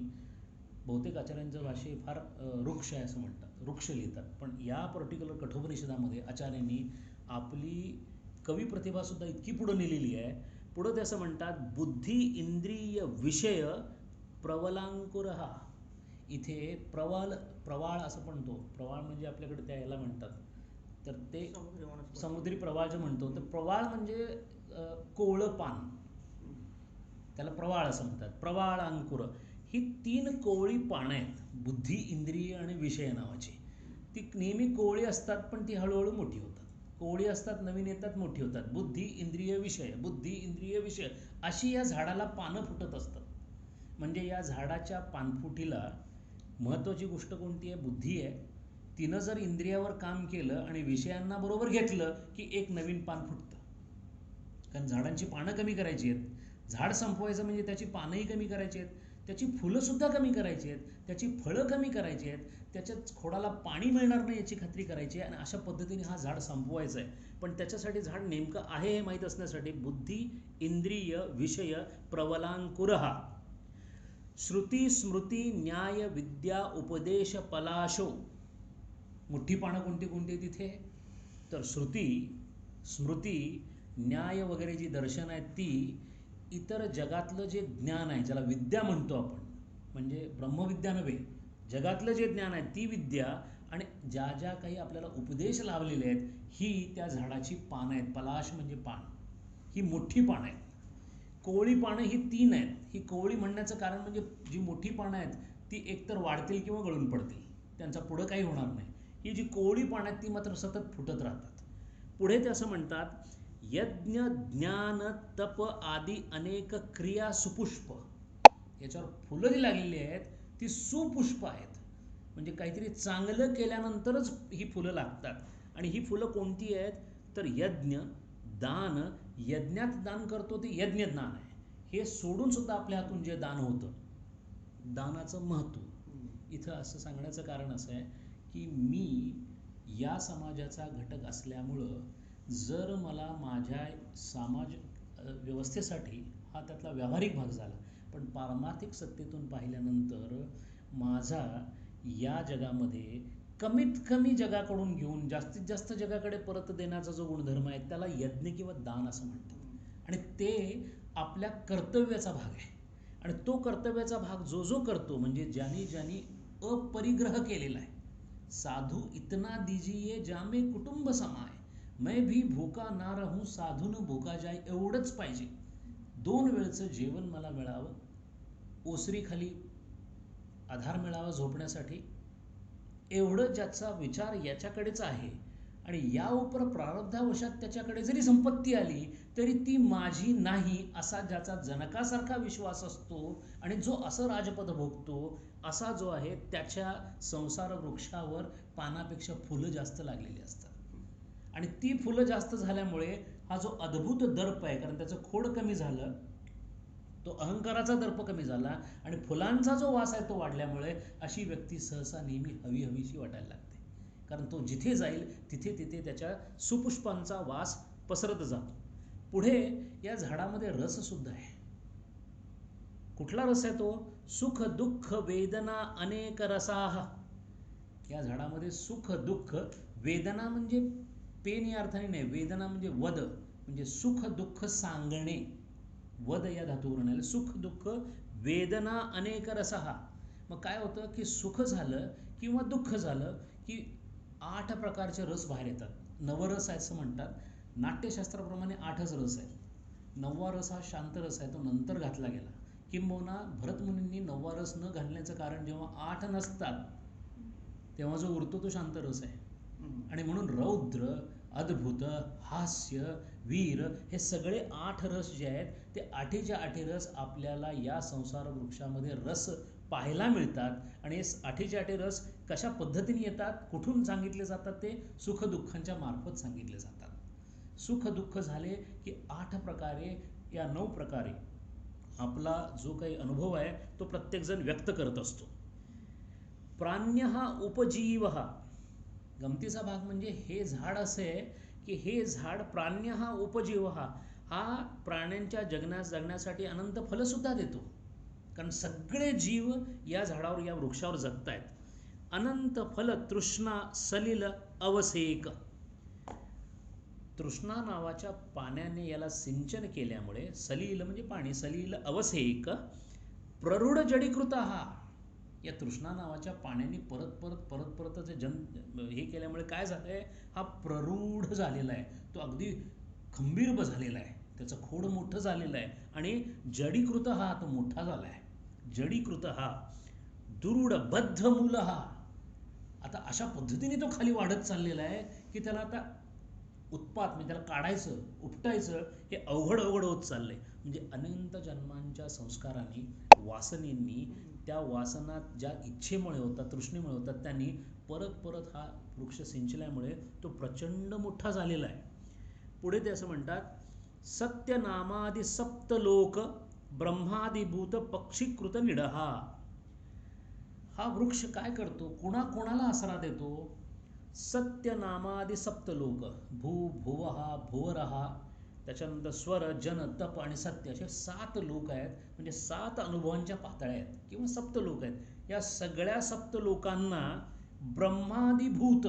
बहुतेक आचार्यांच्या भाषे फार वृक्ष आहे असं म्हणतात, वृक्ष लिहितात, पण या पर्टिक्युलर कठोपनिषदामध्ये आचार्यांनी आपली कवी प्रतिभासुद्धा इतकी पुढं नेलेली आहे. पुढं ते असं म्हणतात, बुद्धी इंद्रिय विषय प्रवलांकुर. हा इथे प्रवाळ असं म्हणतो. प्रवाळ म्हणजे आपल्याकडे त्या याला म्हणतात, तर ते समुद्री प्रवाळ जे म्हणतो, तर प्रवाळ म्हणजे कोवळं पान, त्याला प्रवाळ असं म्हणतात. प्रवाळ अंकुर ही 3 कोवळी पानं आहेत, बुद्धी इंद्रिय आणि विषय नावाची. ती नेहमी कोवळी असतात पण ती हळूहळू मोठी होतात. कोवळी असतात, नवीन येतात, मोठी होतात. बुद्धी इंद्रिय विषय, बुद्धी इंद्रिय विषय अशी या झाडाला पानं फुटत असतात. म्हणजे या झाडाच्या पानफुटीला महत्त्वाची गोष्ट कोणती आहे? बुद्धी आहे. तिनं जर इंद्रियावर काम केलं आणि विषयांना बरोबर घेतलं की एक नवीन पान फुटतं. कारण झाडांची पानं कमी करायची आहेत. झाड संपवायचं म्हणजे त्याची पानंही कमी करायची आहेत, त्याची फुलंसुद्धा कमी करायची आहेत, त्याची फळं कमी करायची आहेत, त्याच्या खोडाला पाणी मिळणार नाही याची खात्री करायची आहे. आणि अशा पद्धतीने हा झाड संपवायचा आहे. पण त्याच्यासाठी झाड नेमकं आहे हे माहीत असण्यासाठी बुद्धी इंद्रिय विषय प्रवलांकुरहा, श्रुती स्मृती न्याय विद्या उपदेश पलाशो. मोठी पानं कोणती कोणती तिथे? तर श्रुती, स्मृती, न्याय वगैरे जी दर्शन आहेत ती, इतर जगातलं जे ज्ञान आहे ज्याला विद्या म्हणतो आपण, म्हणजे ब्रह्मविद्या नव्हे, जगातलं जे ज्ञान आहे ती विद्या, आणि ज्या ज्या काही आपल्याला उपदेश लावलेले आहेत ही त्या झाडाची पानं आहेत. पलाश म्हणजे पान, ही मोठी पानं आहेत. कोवळी पानं ही 3 आहेत. ही कोवळी म्हणण्याचं कारण म्हणजे जी मोठी पानं आहेत ती एकतर वाढतील किंवा गळून पडतील, त्यांचा पुढं काही होणार नाही. ही जी कोवळी पानं आहेत ती मात्र सतत फुटत राहतात. पुढे ते असं म्हणतात, यज्ञ ज्ञान तप आदी अनेक क्रिया सुपुष्प, याच्यावर फुलं जी लागलेली आहेत ती सुपुष्प आहेत. म्हणजे काहीतरी चांगलं केल्यानंतरच ही फुलं लागतात. आणि ही फुलं कोणती आहेत तर यज्ञ दान, यज्ञात दान करतो ते यज्ञ दान आहे. हे सोडून सुद्धा आपल्या हातून जे दान होतं, दानाचं महत्त्व इथं असं सांगण्याचं कारण असं आहे की मी या समाजाचा घटक असल्यामुळं जर मला माझ्या समाज व्यवस्थेसाठी हा त्यातला व्यावहारिक भाग झाला, पण पारमार्थिक सत्तेतून पाहिल्यानंतर माझा या जगामध्ये कमीत कमी जगाकडून घेऊन जास्तीत जास्त जगाकडे परत देण्याचा जो गुणधर्म आहे त्याला यज्ञ किंवा दान असं म्हणतात. आणि ते आपल्या कर्तव्याचा भाग आहे. आणि तो कर्तव्याचा भाग जो जो करतो, म्हणजे ज्यांनी ज्यांनी अपरिग्रह केलेला आहे, साधू इतना दीजिए जामे कुटुंब समाय, मैं भी भूका ना रहूं साधू न भूका जाय, एवढंच पाहिजे. 2 वेळचं जेवण मला मिळावं, ओसरीखाली आधार मिळावा झोपण्यासाठी, एवढं ज्याचा विचार याच्याकडेच आहे आणि या उपर प्रारब्धावशात त्याच्याकडे जरी संपत्ती आली तरी ती माझी नाही असा ज्याचा जनकासारखा विश्वास असतो आणि जो असं राजपद भोगतो, असा जो आहे त्याच्या संसार वृक्षावर पानापेक्षा फुलं जास्त लागलेली असतात. आणि ती फुलं जास्त झाल्यामुळे हा जो अद्भुत दर्प आहे, कारण त्याचं खोड कमी झालं, तो अहंकाराचा दर्प कमी झाला आणि फुलांचा जो वास आहे तो वाढल्यामुळे अशी व्यक्ती सहसा नेहमी हवी हवीशी वाटायला लागते. कारण तो जिथे जाईल तिथे तिथे त्याच्या सुपुष्पांचा वास पसरत जातो. पुढे या झाडामध्ये रस सुद्धा आहे. कुठला रस आहे तो? सुख दुःख वेदना अनेक रसाह. या झाडामध्ये सुख दुःख, वेदना म्हणजे पेन या अर्थाने नाही, वेदना म्हणजे वद, म्हणजे सुख दुःख सांगणे, वद या धातूवरून आले. सुख दुःख वेदना अनेक रसहा. मग काय होतं की सुख झालं किंवा दुःख झालं की 8 प्रकारचे रस बाहेर येतात. नवरस आहे असं म्हणतात. नाट्यशास्त्राप्रमाणे 8च रस आहेत. 9वा रस हा शांत रस आहे, तो नंतर घातला गेला. किंबहुना भरतमुनींनी 9वा रस न घालण्याचं कारण जेव्हा 8 नसतात तेव्हा जो उरतो तो शांत रस आहे. आणि म्हणून रौद्र, अद्भुत, हास्य, वीर हे सगळे 8 रस जे आहेत ते 8च्या 8 रस आपल्याला या संसार वृक्षामध्ये रस पाहायला मिळतात. आणि 8च्या 8 रस कशा पद्धतीने येतात, कुठून सांगितले जातात, ते सुखदुःखांच्या मार्फत सांगितले जातात. सुख दुःख झाले की 8 प्रकारे या 9 प्रकारे आपला जो काही अनुभव आहे तो प्रत्येकजण व्यक्त करत असतो. प्राण्यः उपजीवः. गमतीचा भाग म्हणजे हे झाड असे आहे की हे झाड प्राण्यः उपजीवः, हा प्राण्यांच्या जगण्यासाठी अनंत फलं सुद्धा देतो. कारण सगळे जीव या झाडावर, या वृक्षावर जगत आहेत. अनंत फल तृष्णा सलिल अवसेक. तृष्णा नावाच्या पाण्याने याला सिंचन केल्यामुळे, सलील म्हणजे पाणी, सलील अवसेक प्ररूढ जडीकृत. हा या तृष्णा नावाच्या पाण्याने परत परत परत परत हे केल्यामुळे काय झालंय, हा प्ररूढ झालेला आहे, तो अगदी खंबीर झालेला आहे, त्याचं खोड मोठं झालेलं आहे आणि जडीकृत हा तो मोठा झाला आहे. जडीकृत हा दुरुड बद्ध मूल हा. आता अशा पद्धतीने तो खाली वाढत चाललेला आहे की त्याला आता उत्पात म्हणजे त्याला काढायचं, उपटायचं हे अवघड होत चाललंय. म्हणजे अनंत जन्मांच्या संस्कारांनी, वासनेंनी, त्या वासनात ज्या इच्छेमुळे होतात, तृष्णेमुळे होतात, त्यांनी परत परत हा वृक्ष सिंचल्यामुळे तो प्रचंड मोठा झालेला आहे. पुढे ते असं म्हणतात, सत्यनामादि सप्तलोक ब्रह्मादिभूत पक्षीकृत निडहा. हा वृक्ष काय करतो, कोणाला आसरा देतो? सत्यनामादि सप्तलोक, भू भुवहा भुवरहा, त्याच्यानंतर स्वर जन तप आणि सत्य, असे 7 लोक आहेत. म्हणजे 7 अनुभवांच्या पातळ्या आहेत किंवा सप्तलोक आहेत. या सगळ्या सप्तलोकांना ब्रह्मादिभूत,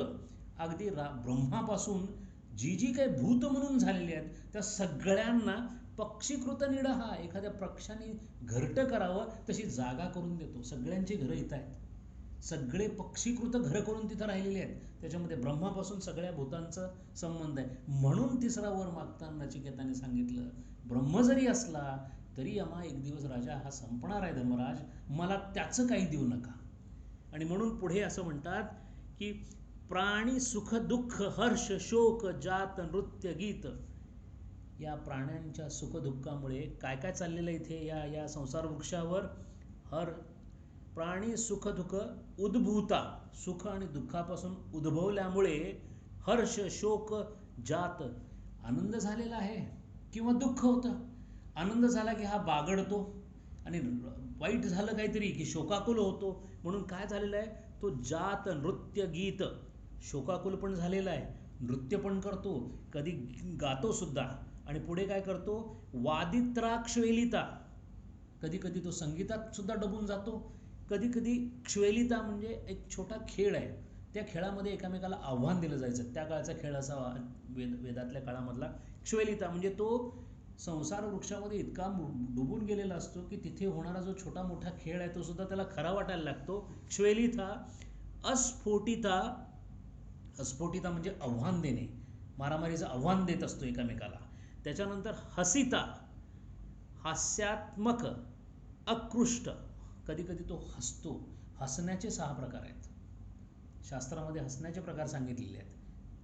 अगदी ब्रह्मापासून जी जी काही भूत म्हणून झालेली आहेत त्या सगळ्यांना पक्षीकृत निडहा, एखाद्या पक्षाने घरटं करावं तशी जागा करून देतो. सगळ्यांची घरं इथं आहेत, सगळे पक्षीकृत घरं करून तिथं राहिलेले आहेत. त्याच्यामध्ये ब्रह्मापासून सगळ्या भूतांचा संबंध आहे. म्हणून 3रा वर मागताना नचिकेताने सांगितलं, ब्रह्म जरी असला तरी आम्हा एक दिवस राजा हा संपणार आहे धर्मराज, मला त्याचं काही देऊ नका. आणि म्हणून पुढे असं म्हणतात की प्राणी सुख दुःख हर्ष शोक जात नृत्य गीत, या प्राण्यांच्या सुखदुःखामुळे काय काय चाललेलं इथे या या संसार वृक्षावर? हर प्राणी सुख दुःख उद्भूता, सुख आणि दुःखापासून उद्भवल्यामुळे हर्ष शोक जात, आनंद झालेला आहे किंवा दुःख होतं. आनंद झाला की हा बागडतो आणि वाईट झालं काहीतरी की शोकाकुल होतो. म्हणून काय झालेलं आहे, तो जात नृत्य गीत, शोकाकुल पण झालेला आहे, नृत्य पण करतो, कधी गातो सुद्धा. आणि पुढे काय करतो, वादित्राक्षवेलिता, कधी कधी तो संगीतात सुद्धा डबून जातो. कधी कधी क्षवेलिता म्हणजे एक छोटा खेळ आहे, त्या खेळामध्ये एकामेकाला आव्हान दिलं जायचं. त्या काळचा खेळ असा वेदातल्या काळामधला क्षवेलिता. म्हणजे तो संसार वृक्षामध्ये इतका डुबून गेलेला असतो की तिथे होणारा जो छोटा मोठा खेळ आहे तो सुद्धा त्याला खरा वाटायला लागतो. क्षवेलिता. अस्फोटिता, अस्फोटिता म्हणजे आव्हान देणे, मारामारीचं आव्हान देत असतो एकामेकाला. त्याच्यानंतर हसिता, हास्यात्मक, अकृष्ट, कधी कधी तो हसतो. हसण्याचे 6 प्रकार आहेत शास्त्रामध्ये, हसण्याचे प्रकार सांगितलेले आहेत.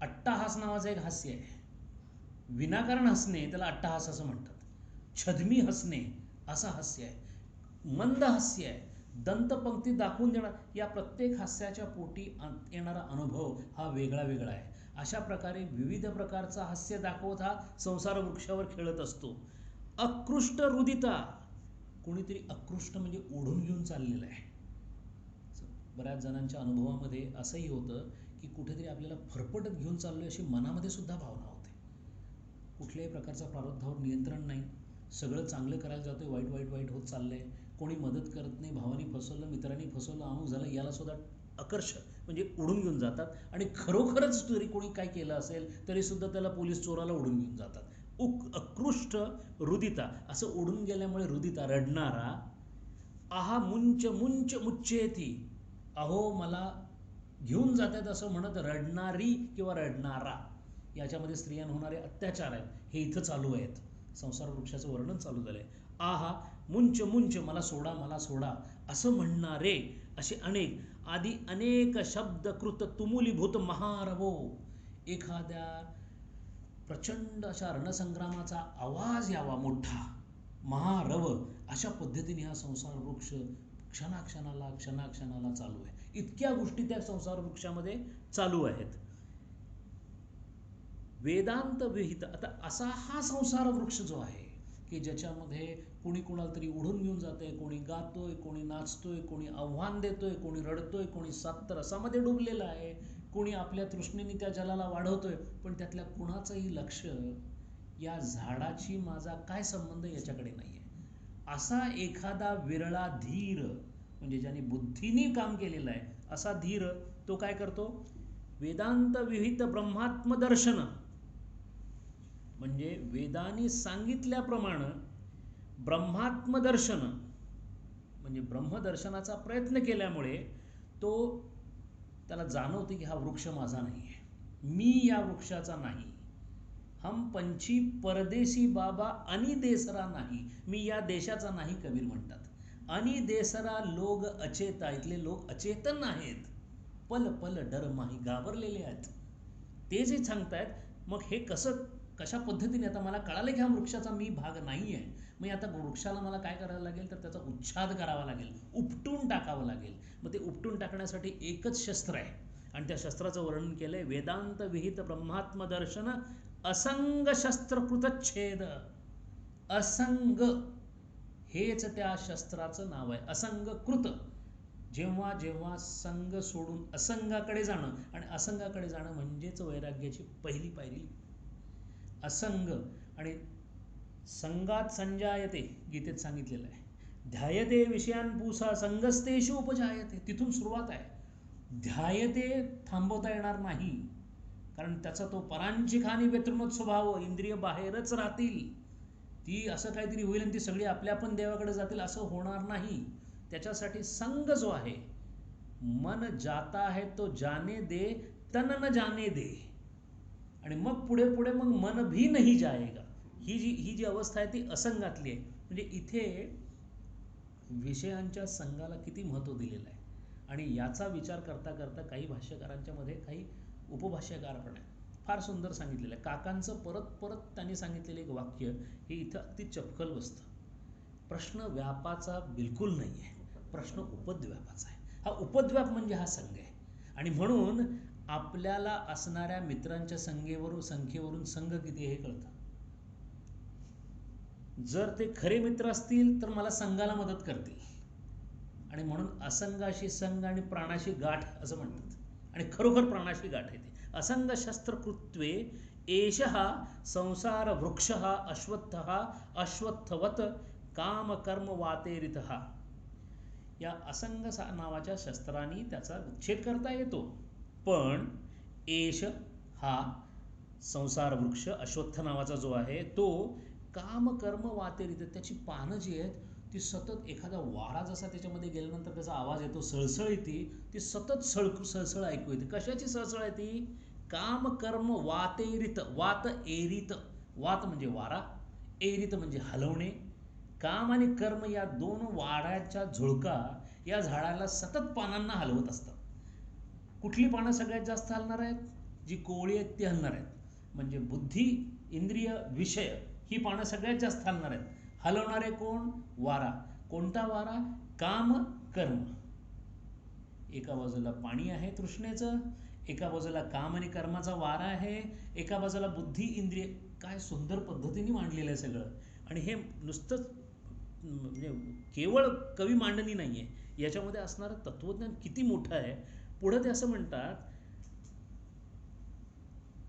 अट्टहास नावाचं एक हास्य आहे, विनाकारण हसणे त्याला अट्टहास असं म्हणतात. छद्मी हसणे असं हास्य आहे, मंद हास्य आहे, दंतपंक्ती दाखवून देणार. या प्रत्येक हास्याच्या पोटी येणारा अनुभव हा वेगळा वेगळा आहे. अशा प्रकारे विविध प्रकारचा हास्य दाखवत हा संसार वृक्षावर खेळत असतो. अकृष्ट रुदिता, कोणीतरी अकृष्ट म्हणजे ओढून घेऊन चाललेलं आहे. बऱ्याच जणांच्या अनुभवामध्ये असंही होतं की कुठेतरी आपल्याला फरफटत घेऊन चाललोय अशी मनामध्ये सुद्धा भावना होते. कुठल्याही प्रकारचा प्रारब्धावर नियंत्रण नाही, सगळं चांगलं करायला जातोय, वाईट वाईट वाईट होत चाललंय. कोणी मदत करत नाही, भावानी फसवलं, मित्रांनी फसवलं, अमुक झालं, याला सुद्धा आकर्ष म्हणजे उडून घेऊन जातात. आणि खरोखरच जरी कोणी काय केलं असेल तरी सुद्धा त्याला पोलीस चोराला उडून घेऊन जातात. अकृष्ट रुदिता, असं उडून गेल्यामुळे रुदिता रडणारा. आहा मुंच मुंच मुच्चेती, अहो मला घेऊन जातात असं म्हणत रडणारी किंवा रडणारा, याच्यामध्ये स्त्रियांवर होणारे अत्याचार आहेत हे इथं चालू आहेत. संसार वृक्षाचं वर्णन चालू झालंय. आहा मुंच मुंच, मला सोडा मला सोडा असं म्हणणारे असे अनेक. आधी अनेक शब्द कृत तुमुलीभूत महारवो, एखाद्या प्रचंड अशा रणसंग्रामाचा आवाज यावा मोठा, महारव, अशा पद्धतीने हा संसार वृक्ष क्षणाक्षणाला क्षणाक्षणाला चालू आहे. इतक्या गोष्टी त्या संसार वृक्षामध्ये चालू आहेत. वेदांत विहित, आता असा हा संसार वृक्ष जो आहे की ज्याच्यामध्ये कोणी कोणाला तरी उडून घेऊन जातंय, कोणी गातोय, कोणी नाचतोय, कोणी आव्हान देतोय, कोणी रडतोय, कोणी सात रसामध्ये डुबलेला आहे, कोणी आपल्या तृष्णेने त्या जलाला वाढवतोय, पण त्यातल्या कुणाचंही लक्ष या झाडाची माझा काय संबंध याच्याकडे नाहीये. असा एखादा विरळा धीर, म्हणजे ज्याने बुद्धीने काम केलेलं आहे असा धीर, तो काय करतो, वेदांत विहित ब्रह्मात्मदर्शन, म्हणजे वेदांनी सांगितल्याप्रमाणे ब्रह्मात्मदर्शन म्हणजे ब्रह्मदर्शनाचा प्रयत्न केल्यामुळे तो त्याला जाणवते की हा वृक्ष माझा नाही आहे, मी या वृक्षाचा नाही. हम पंछी परदेशी बाबा आणि देसरा नाही, मी या देशाचा नाही, कबीर म्हणतात. आणि देसरा लोग अचेता, इथले लोक अचेतन आहेत, पल पल डर माही, घाबरलेले आहेत. ते जे सांगतायत, मग हे कसं कशा पद्धतीने, आता मला कळालं की हा वृक्षाचा मी भाग नाही आहे, मग आता वृक्षाला मला काय करायला लागेल, तर त्याचा उच्छाद करावा लागेल, उपटून टाकावं लागेल. मग ते उपटून टाकण्यासाठी एकच शस्त्र आहे आणि त्या शस्त्राचं वर्णन केलंय, वेदांत विहित ब्रह्मात्मदर्शन असंग शस्त्रकृतच्छेद. असंग हेच त्या शस्त्राचं नाव आहे, असंग कृत. जेव्हा जेव्हा संग सोडून असंगाकडे जाणं, आणि असंगाकडे जाणं म्हणजेच वैराग्याची पहिली पायरी. असंग आणि संगात संजायते, गीतेत सांगितलेलं आहे. ध्यायते विषयांपूसा संगस्तेषु उपजायते, तिथून सुरुवात आहे. ध्यायते थांबवता येणार नाही, कारण त्याचा तो परांची खानी व्यतृणोत स्वभाव, इंद्रिय बाहेरच राहतील. ती असं काहीतरी होईल आणि ती सगळी आपल्या पण देवाकडे जातील असं होणार नाही. त्याच्यासाठी संग जो आहे, मन जाता है तो जाने दे, तन न जाने दे, आणि मग पुढे पुढे मग मन भी नहीं जाएगा. ही जी अवस्था आहे ती असंगातली आहे. म्हणजे इथे विषयांच्या संघाला किती महत्त्व दिलेलं आहे. आणि याचा विचार करता करता काही भाष्यकारांच्या मध्ये काही उपभाष्यकार पण आहेत. फार सुंदर सांगितलेलं आहे. काकांचं परत परत त्यांनी सांगितलेलं एक वाक्य हे इथं अगदी चपखल बसतं. प्रश्न व्यापाचा बिलकुल नाही आहे, प्रश्न उपद्व्यापाचा आहे. हा उपद्व्याप म्हणजे हा संघ आहे. आणि म्हणून आपल्याला असणाऱ्या मित्रांच्या संख्येवरून संघ किती हे कळतं. जर ते खरे मित्र असतील तर मला संघाला मदत करतील, आणि म्हणून असंगाशी संघ आणि प्राणाशी गाठ असं म्हणतात. आणि खरोखर प्राणाशी गाठ येते. असंग शस्त्रकृत्वे एषः संसार वृक्षः अश्वत्थः अश्वत्थवत काम कर्म वातेरितः. या असंग नावाच्या शस्त्राने त्याचा उच्छेद करता येतो. पण एष हा संसार वृक्ष अश्वत्थ नावाचा जो आहे तो काम कर्म वातेरित, त्याची पानं जी आहेत ती सतत, एखादा वारा जसा त्याच्यामध्ये गेल्यानंतर त्याचा आवाज येतो, सळसळ येते, ती सतत सळसळ ऐकू येते. कशाची सळसळ येते? काम कर्म वातेरित. वात एरित, वात म्हणजे वारा, एरित म्हणजे हलवणे. काम आणि कर्म या दोन वाऱ्याच्या झुळका या झाडाला सतत पानांना हलवत असतात. कुठली पानं सगळ्यात जास्त हलणार आहेत? जी कोवळी आहेत ती हलणार आहेत. म्हणजे बुद्धी, इंद्रिय, विषय ही पानं सगळ्यात जास्त हलणार आहेत. हलवणारे कोण? वारा. कोणता वारा? काम कर्म. एका बाजूला पाणी आहे तृष्णेचं, एका बाजूला काम आणि कर्माचा वारा आहे, एका बाजूला बुद्धी, इंद्रिय. काय सुंदर पद्धतीने मांडलेलं आहे सगळं. आणि हे नुसतंच म्हणजे केवळ कवी मांडणी नाही आहे, याच्यामध्ये असणारं तत्वज्ञान किती मोठं आहे. पुढं ते असं म्हणतात,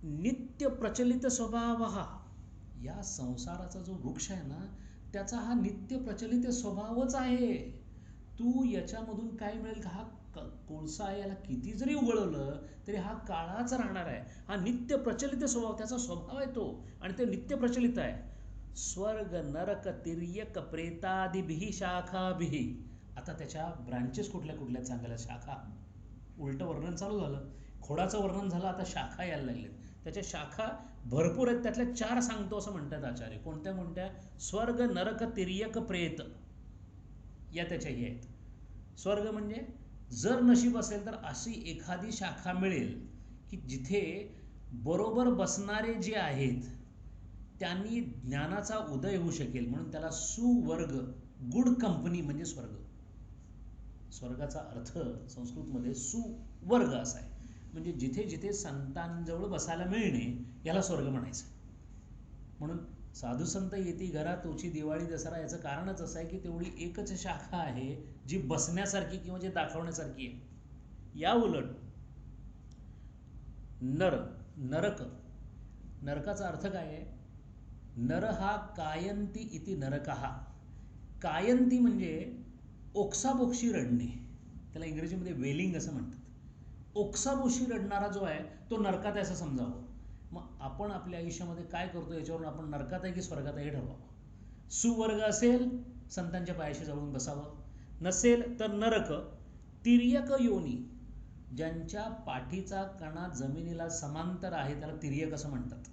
नित्य प्रचलित स्वभाव हा. या संसाराचा जो वृक्ष आहे ना त्याचा हा नित्य प्रचलित स्वभावच आहे. तू याच्यामधून काय मिळेल का? हा कोळसा आहे, याला किती जरी उघळवलं तरी हा काळाच राहणार आहे. हा नित्य प्रचलित स्वभाव, त्याचा स्वभाव आहे तो, आणि ते नित्य प्रचलित आहे. स्वर्ग नरक तिर्यक प्रेतादिभिः शाखाभिः. आता त्याच्या ब्रांचेस कुठल्या कुठल्या चांगल्या? शाखा. उलटं वर्णन चालू झालं, खोडाचं वर्णन झालं, आता शाखा यायला लागल्यात. त्याच्या शाखा भरपूर आहेत, त्यातल्या 4 सांगतो असं म्हणतात आचार्य. कोणत्या कोणत्या? स्वर्ग नरक तिर्यक प्रेत या त्याच्याही आहेत. स्वर्ग म्हणजे जर नशीब असेल तर अशी एखादी शाखा मिळेल की जिथे बरोबर बसणारे जे आहेत त्यांनी ज्ञानाचा उदय होऊ शकेल, म्हणून त्याला सुवर्ग, गुड कंपनी म्हणजे स्वर्ग. स्वर्गाचा अर्थ संस्कृतमध्ये सुवर्ग असा आहे. म्हणजे जिथे जिथे संतांजवळ बसायला मिळणे याला स्वर्ग म्हणायचं. म्हणून साधू संत येती घरा तोची दिवाळी दसरा, याचं कारणच असं आहे की तेवढी एकच शाखा आहे जी बसण्यासारखी किंवा जे दाखवण्यासारखी आहे. या उलट नरक, नरकाचा अर्थ काय आहे? नर हा कायंती इति नरकः. कायंती म्हणजे ओक्साबोक्षी रडणे, त्याला इंग्रजीमध्ये वेलिंग असं म्हणतात. ओक्साबोक्षी रडणारा जो आहे तो नरकात आहे असं समजावं. मग आपण आपल्या आयुष्यामध्ये काय करतो याच्यावरून आपण नरकात आहे की स्वर्गात आहे हे ठरवावं. सुवर्ग असेल संतांच्या पायाशी जाऊन बसावं, नसेल तर नरक, तिर्यक योनी, ज्यांच्या पाठीचा कणा जमिनीला समांतर आहे त्याला तिर्यक असं म्हणतात.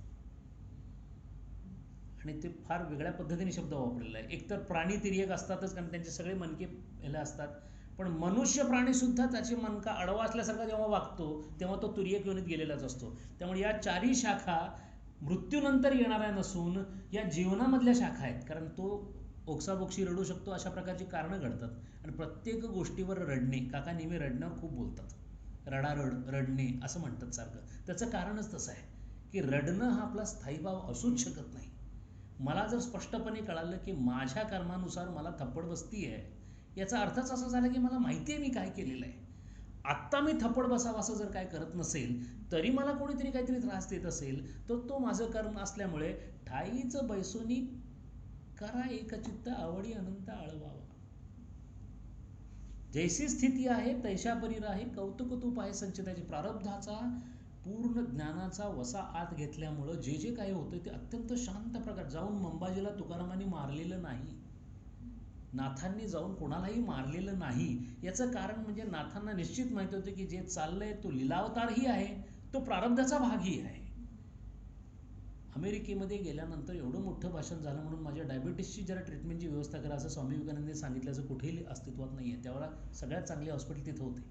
आणि ते फार वेगळ्या पद्धतीने शब्द वापरलेला आहे. एकतर प्राणी तिर्यक असतातच कारण त्यांचे सगळे मनके ह्याला असतात, पण मनुष्य प्राणी सुद्धा त्याची मनका आडवा असल्यासारखा जेव्हा वागतो तेव्हा तो तिर्यक योनीत गेलेलाच असतो. त्यामुळे या 4ही शाखा मृत्यूनंतर येणाऱ्या नसून या जीवनामधल्या शाखा आहेत. कारण तो ओक्साबोक्षी रडू शकतो, अशा प्रकारची कारणं घडतात. आणि प्रत्येक गोष्टीवर रडणे, काका नेहमी रडण्यावर खूप बोलतात. रडारड, रडणे असं म्हणतात सारखं. त्याचं कारणच तसं आहे की रडणं हा आपला स्थायीभाव असूच शकत नाही. मला जर स्पष्टपणे कळालं की माझ्या कर्मानुसार मला थप्पड बसती आहे, याचा अर्थच असा झाला की मला माहिती आहे मी काय केलेलं आहे. आत्ता मी थप्पड बसावं असं जर काय करत नसेल तरी मला कोणीतरी काहीतरी त्रास देत असेल तर तो माझं कर्म असल्यामुळे ठाईचं बैसोनी करा एकचित्त आवडी अनंत आळवावा. जैसी स्थिती आहे तैशा परी राहे, कौतुक तू पाहे संचिताची. प्रारब्धाचा पूर्ण ज्ञानाचा वसा आत घेतल्यामुळं जे जे काही होतं ते अत्यंत शांत प्रकार. जाऊन मंबाजीला तुकारामांनी मारलेलं नाही, नाथांनी जाऊन कोणालाही मारलेलं नाही. याचं कारण म्हणजे नाथांना निश्चित माहिती होतं की जे चाललंय तो लीलावतारही आहे, तो प्रारब्धाचा भागही आहे. अमेरिकेमध्ये गेल्यानंतर एवढं मोठं भाषण झालं म्हणून माझ्या डायबिटीसची जरा ट्रीटमेंटची व्यवस्था करा असं स्वामी विवेकानंदांनी सांगितल्याचं कुठेही अस्तित्वात नाही आहे. त्यावेळेला सगळ्यात चांगले हॉस्पिटल तिथं होते.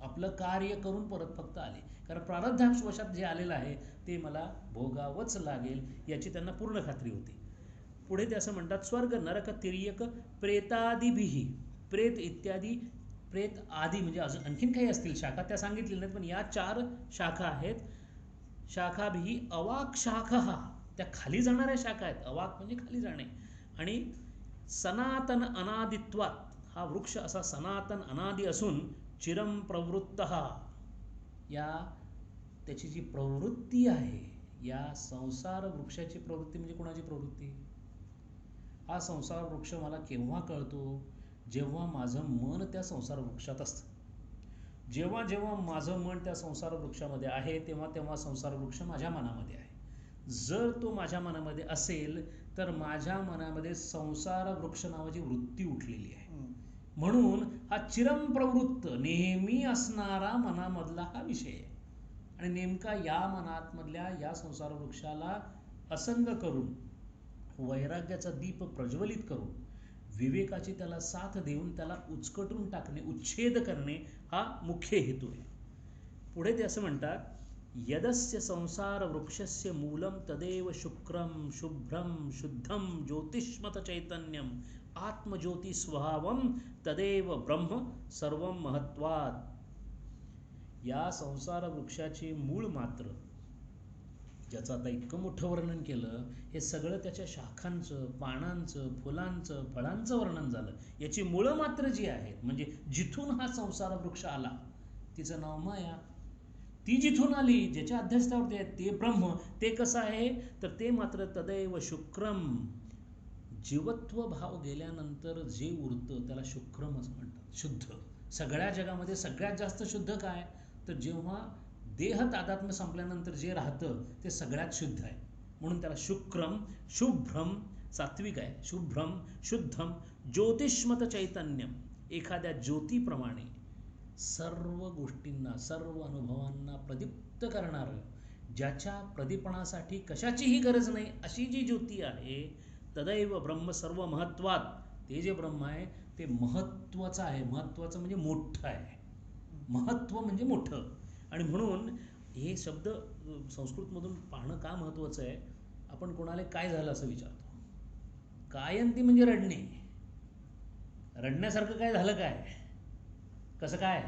आपलं आपलं कार्य करून परत फक्त आले, कारण प्रारब्धावशात जे आलेलं आहे ते मला भोगावंच लागेल याची त्यांना पूर्ण खात्री होती. पुढे ते असं म्हणतात, स्वर्ग नरक तिर्यक प्रेतादिभिही, प्रेत इत्यादी, प्रेत आदी म्हणजे अजून आणखीन काही असतील शाखा त्या सांगितलेल्या नाहीत, पण या 4 शाखा आहेत. शाखाभिही अवाक शाखा, त्या खाली जाणाऱ्या शाखा आहेत. अवाक म्हणजे खाली जाणे. आणि सनातन अनादित्वात, हा वृक्ष असा सनातन अनादी असून चिरम प्रवृत्त, या त्याची जी प्रवृत्ती आहे, या संसार वृक्षाची प्रवृत्ती म्हणजे कोणाची प्रवृत्ती? हा संसार वृक्ष मला केव्हा कळतो? जेव्हा माझं मन त्या संसार वृक्षात असतं. जेव्हा जेव्हा माझं मन त्या संसार वृक्षामध्ये आहे तेव्हा तेव्हा संसार वृक्ष माझ्या मनामध्ये आहे. जर तो माझ्या मनामध्ये असेल तर माझ्या मनामध्ये संसार वृक्ष नावाची वृत्ती उठलेली आहे. म्हणून हा चिरम प्रवृत्त नेहमी असणारा मनामधला हा विषय आहे. आणि नेमका या मनातमधल्या या संसार वृक्षाला असंग करून, वैराग्याचा दीप प्रज्वलित करून, विवेकाची त्याला साथ देऊन त्याला उचकटून टाकणे, उच्छेद करणे हा मुख्य हेतू आहे. पुढे ते असं म्हणतात, यदस्य संसार वृक्षस्य मूलम तदेव शुक्रम शुभ्रम शुद्धम ज्योतिष्मत चैतन्यम आत्मज्योति स्वभावम तदेव ब्रह्म सर्व महत्वात्. या संसार वृक्षाचे मूळ मात्र, ज्याचं आता इतकं मोठं वर्णन केलं, हे सगळं त्याच्या शाखांचं, पानांचं, फुलांचं, फळांचं वर्णन झालं. याची मुळं मात्र जी आहेत, म्हणजे जिथून हा संसार वृक्ष आला, तिचं नाव माया. ती जिथून आली, ज्याच्या अध्यस्थावरती आहे ते ब्रह्म. ते कसं आहे तर ते मात्र तदैव शुक्रम, जीवत्व भाव गेल्यानंतर जे उरतं त्याला शुक्रम असं म्हणतात, शुद्ध. सगळ्या जगामध्ये सगळ्यात जास्त शुद्ध काय? तर जेव्हा देह तादात्म्य संपल्यानंतर जे राहतं ते सगळ्यात शुद्ध आहे. म्हणून त्याला शुक्रम, शुभ्रम, सात्विक आहे, शुभ्रम शुद्धम ज्योतिष्मत चैतन्यम, एखाद्या ज्योतीप्रमाणे सर्व गोष्टींना, सर्व अनुभवांना प्रदीप्त करणारं, ज्याच्या प्रदीपणासाठी कशाचीही गरज नाही अशी जी ज्योती आहे, तदैव ब्रह्म सर्व महत्वात. ते जे ब्रह्म आहे ते महत्वाचं आहे. महत्वाचं म्हणजे मोठं आहे. महत्व म्हणजे मोठं. आणि म्हणून हे शब्द संस्कृतमधून पाहणं का महत्वाचं आहे? आपण कोणाला काय झालं असं विचारतो. कायंती म्हणजे रडणे. रडण्यासारखं काय झालं काय? कसं काय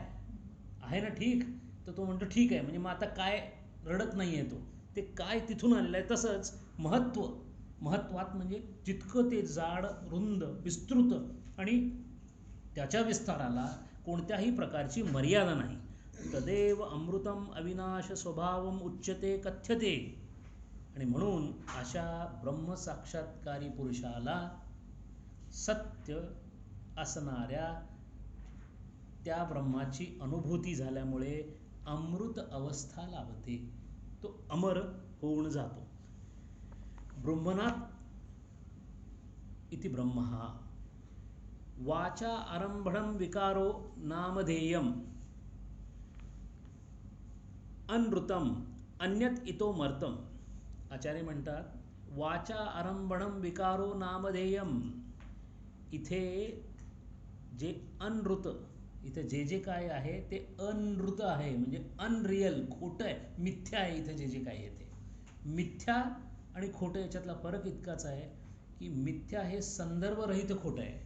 आहे ना ठीक? तर तो म्हणतो ठीक आहे, म्हणजे मग आता काय रडत नाही आहे तो, ते काय तिथून आलेलं आहे. तसंच महत्व, महत्वात म्हणजे जितकं ते जाड, रुंद, विस्तृत आणि त्याच्या विस्ताराला कोणत्याही प्रकारची मर्यादा नाही. तदेव अमृतम अविनाश स्वभावम उच्यते कथ्यते. आणि म्हणून अशा ब्रह्मसाक्षात्कारी पुरुषाला सत्य असणाऱ्या त्या ब्रह्माची अनुभूती झाल्यामुळे अमृत अवस्था लाभते, तो अमर होऊन जातो. ब्रह्मणात इति ब्रह्मः वाचा आरंभणं विकारो नामधेयम अनृतम अन्यत इतो मर्तम. आचार्य म्हणतात, वाचा आरंभणं विकारो नामधेयम, इथे जे अनृत, इथे जे जे काय आहे ते अनृत आहे, म्हणजे अनरियल, खोटं आहे, मिथ्या आहे. इथे जे जे काय आहे ते मिथ्या आणि खोटं याच्यातला फरक इतकाच आहे की मिथ्या हे संदर्भरहित खोटं आहे.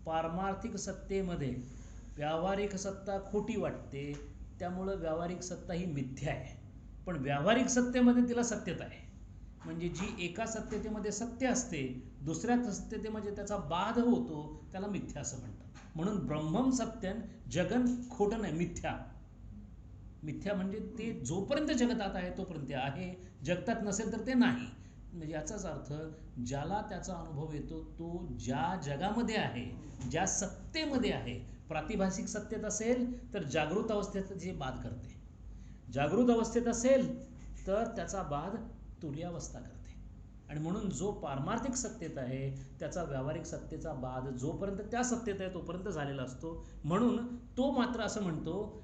पारमार्थिक सत्तेमध्ये व्यावहारिक सत्ता खोटी वाटते, त्यामुळं व्यावहारिक सत्ता ही मिथ्या आहे. पण व्यावहारिक सत्तेमध्ये तिला सत्यता आहे. म्हणजे जी एका सत्यतेमध्ये सत्य असते, दुसऱ्या सत्यतेमध्ये त्याचा बाध होतो, त्याला मिथ्या असं म्हणतात. म्हणून ब्रह्मम सत्यन, जगन खोटं नाही, मिथ्या. मिथ्या म्हणजे ते जोपर्यंत जगतात आहे तोपर्यंत आहे, जगतात नसेल तर ते नाही. म्हणजे याचाच अर्थ, ज्याला त्याचा अनुभव येतो तो ज्या जगामध्ये आहे, ज्या सत्तेमध्ये आहे, प्रातिभासिक सत्तेत असेल तर जागृत अवस्थेत जे बाध करते, जागृत अवस्थेत असेल तर त्याचा बाध तुर्यावस्था करते. आणि म्हणून जो पारमार्थिक सत्तेत आहे त्याचा व्यावहारिक सत्तेचा बाध जोपर्यंत त्या सत्तेत आहे तोपर्यंत झालेला असतो. म्हणून तो मात्र असं म्हणतो,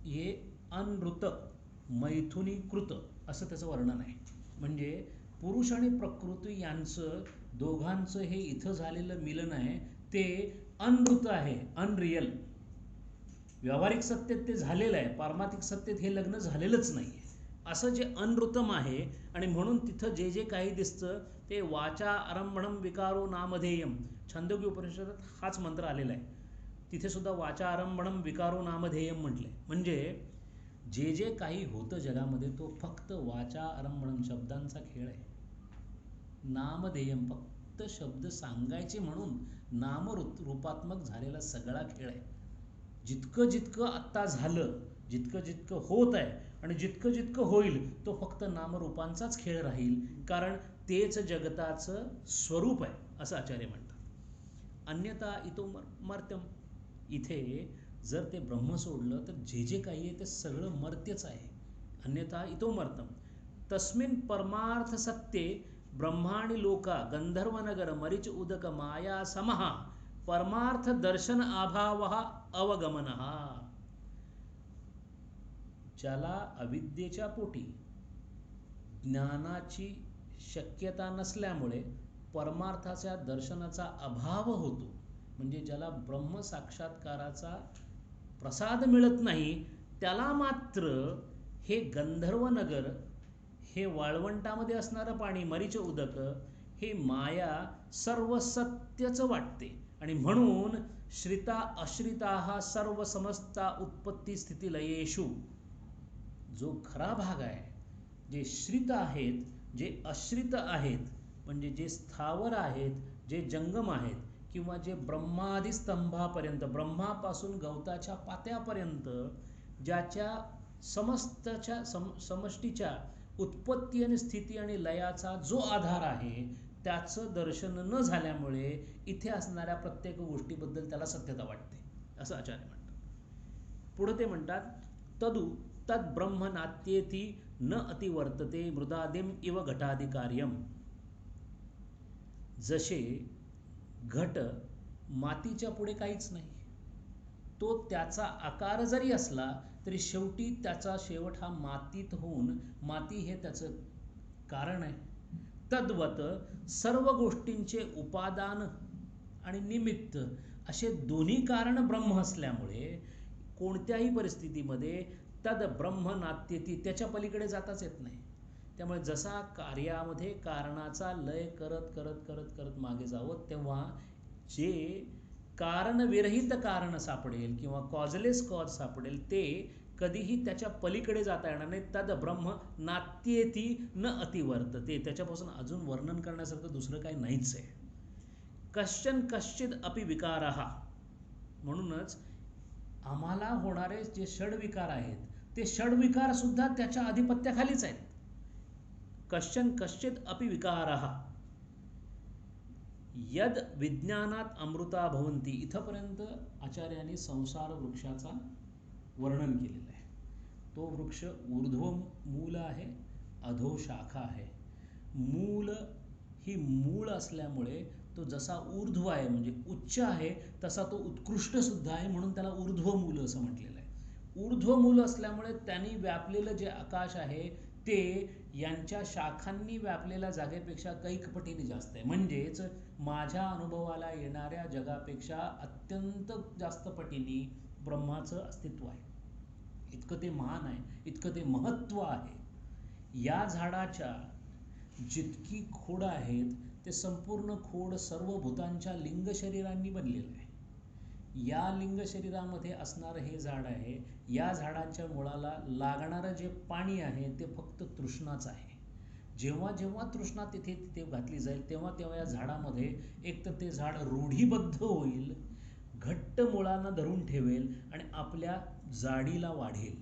हे अनृत मैथुनीकृत असं त्याचं वर्णन आहे. म्हणजे पुरुष आणि प्रकृती यांचं दोघांचं हे इथं झालेलं मिलन आहे ते अनृत आहे, अनरियल. व्यावहारिक सत्तेत ते झालेलं आहे, पारमार्थिक सत्तेत हे लग्न झालेलंच नाही आहे, असं जे अनृतम आहे. आणि म्हणून तिथं जे जे काही दिसतं ते वाचा आरंभणम विकारो नामधेयम, छांदोग्य उपनिषदात हाच मंत्र आलेला आहे. तिथे सुद्धा वाचा आरंभणम विकारो नामधेयम म्हटलंय. म्हणजे जे जे काही होतं जगामध्ये तो फक्त वाचा आरंभणम शब्दांचा खेळ आहे. नामधेयम फक्त शब्द सांगायचे म्हणून नामरूपात्मक झालेला सगळा खेळ आहे. जितकं जितकं आत्ता झालं, जितकं जितकं होत आहे आणि जितकं जितकं होईल तो फक्त नामरूपांचाच खेळ राहील, कारण तेच जगताचं स्वरूप आहे असं आचार्य म्हणतात. अन्यथा इतो मर्त्यम, इथे जर ते ब्रह्म सोडलं तर जे जे काही आहे ते सगळं मर्त्यच आहे. अन्यथा इतो मर्त्यम तस्मिन् परमार्थ सत्ये ब्रह्माणि लोका गंधर्वनगर मरीच उदक माया समहा परमार्थ दर्शन अभावः अवगमनः. ज्याला अविद्येच्या पोटी ज्ञानाची शक्यता नसल्यामुळे परमार्थाच्या दर्शनाचा अभाव होतो, म्हणजे ज्याला ब्रह्म साक्षात्काराचा प्रसाद मिळत नाही, त्याला मात्र हे गंधर्वनगर, हे वाळवंटामध्ये असणारं पाणी मरीच उदक, हे माया सर्व सत्यच वाटते. आणि म्हणून श्रिता अश्रिता सर्व समस्ता उत्पत्ती स्थिती लयेषु, जो खरा भाग आहे, जे श्रित आहेत, जे अश्रित आहेत, म्हणजे जे स्थावर आहेत, जे जंगम आहेत, किंवा जे ब्रह्मादी स्तंभापर्यंत, ब्रह्मापासून गवताच्या पात्यापर्यंत ज्याच्या समष्टीच्या उत्पत्ती आणि स्थिती आणि लयाचा जो आधार आहे, त्याचं दर्शन न झाल्यामुळे इथे असणाऱ्या प्रत्येक गोष्टीबद्दल त्याला सत्यता वाटते असं आचार्य म्हणतात. पुढे ते म्हणतात तदु तद ब्रह्म नात्येति न अतिवर्तते मृदादिम इव घटाधिकार्यम. जसे घट मातीच्या पुढे काहीच नाही, तो त्याचा आकार जरी असला तरी शेवटी त्याचा शेवट हा मातीत होऊन माती हे त्याचं कारण आहे. तद्वत सर्व गोष्टींचे उपादान आणि निमित्त असे दोन्ही कारण ब्रह्म असल्यामुळे कोणत्याही परिस्थितीमध्ये तद ब्रह्म नात्येति, त्याच्या पलीकडे जाताच येत नाही. त्यामुळे जसा कार्यामध्ये कारणाचा लय करत करत करत करत मागे जावं, तेव्हा जे कारणविरहित कारण सापडेल किंवा कॉजलेस कॉज सापडेल ते कधीही त्याच्या पलीकडे जाता येणार नाही. तद ब्रह्म नात्येति न अतिवर्तते, त्याच्यापासून अजून वर्णन करण्यासारखं दुसरं काही नाहीच आहे. कश्चन कश्चिद अपि विकारः, म्हणूनच आम्हाला होणारे जे षडविकार आहेत ते षडविकार सुद्धा त्याच्या आधिपत्याखालीच आहेत. कश्चन कश्चिद अपि विकारः यद विज्ञानात अमृता भवन्ति. इथपर्यंत आचार्यांनी संसार वृक्षाचा वर्णन केलेलं आहे. तो वृक्ष ऊर्ध्व मूल आहे, अधो शाखा आहे. मूल ही मूळ असल्यामुळे तो जसा ऊर्ध्व आहे म्हणजे उच्च आहे, तसा तो उत्कृष्ट सुद्धा आहे, म्हणून त्याला ऊर्ध्व मूल असं म्हटलेलं आहे. ऊर्ध्व मूल असल्यामुळे त्यांनी व्यापलेलं जे आकाश आहे ते यांच्या शाखांनी व्यापलेल्या जागेपेक्षा कैक पटीने जास्त आहे. म्हणजेच माझ्या अनुभवाला येणाऱ्या जगापेक्षा अत्यंत जास्त पटीने ब्रह्माचं अस्तित्व आहे. इतकं ते महान आहे, इतकं ते महत्त्व आहे. या झाडाच्या जितकी खोड आहेत ते संपूर्ण खोड सर्व भूतांच्या लिंग शरीरांनी बनलेलं आहे. या लिंग शरीरामध्ये असणारं हे झाड आहे. या झाडाच्या मुळाला लागणारं जे पाणी आहे ते फक्त तृष्णाच आहे. जेव्हा जेव्हा तृष्णा तिथे तिथे घातली जाईल तेव्हा तेव्हा या झाडामध्ये एक तर ते झाड रूढीबद्ध होईल, घट्ट मुळांना धरून ठेवेल आणि आपल्या जाडीला वाढेल.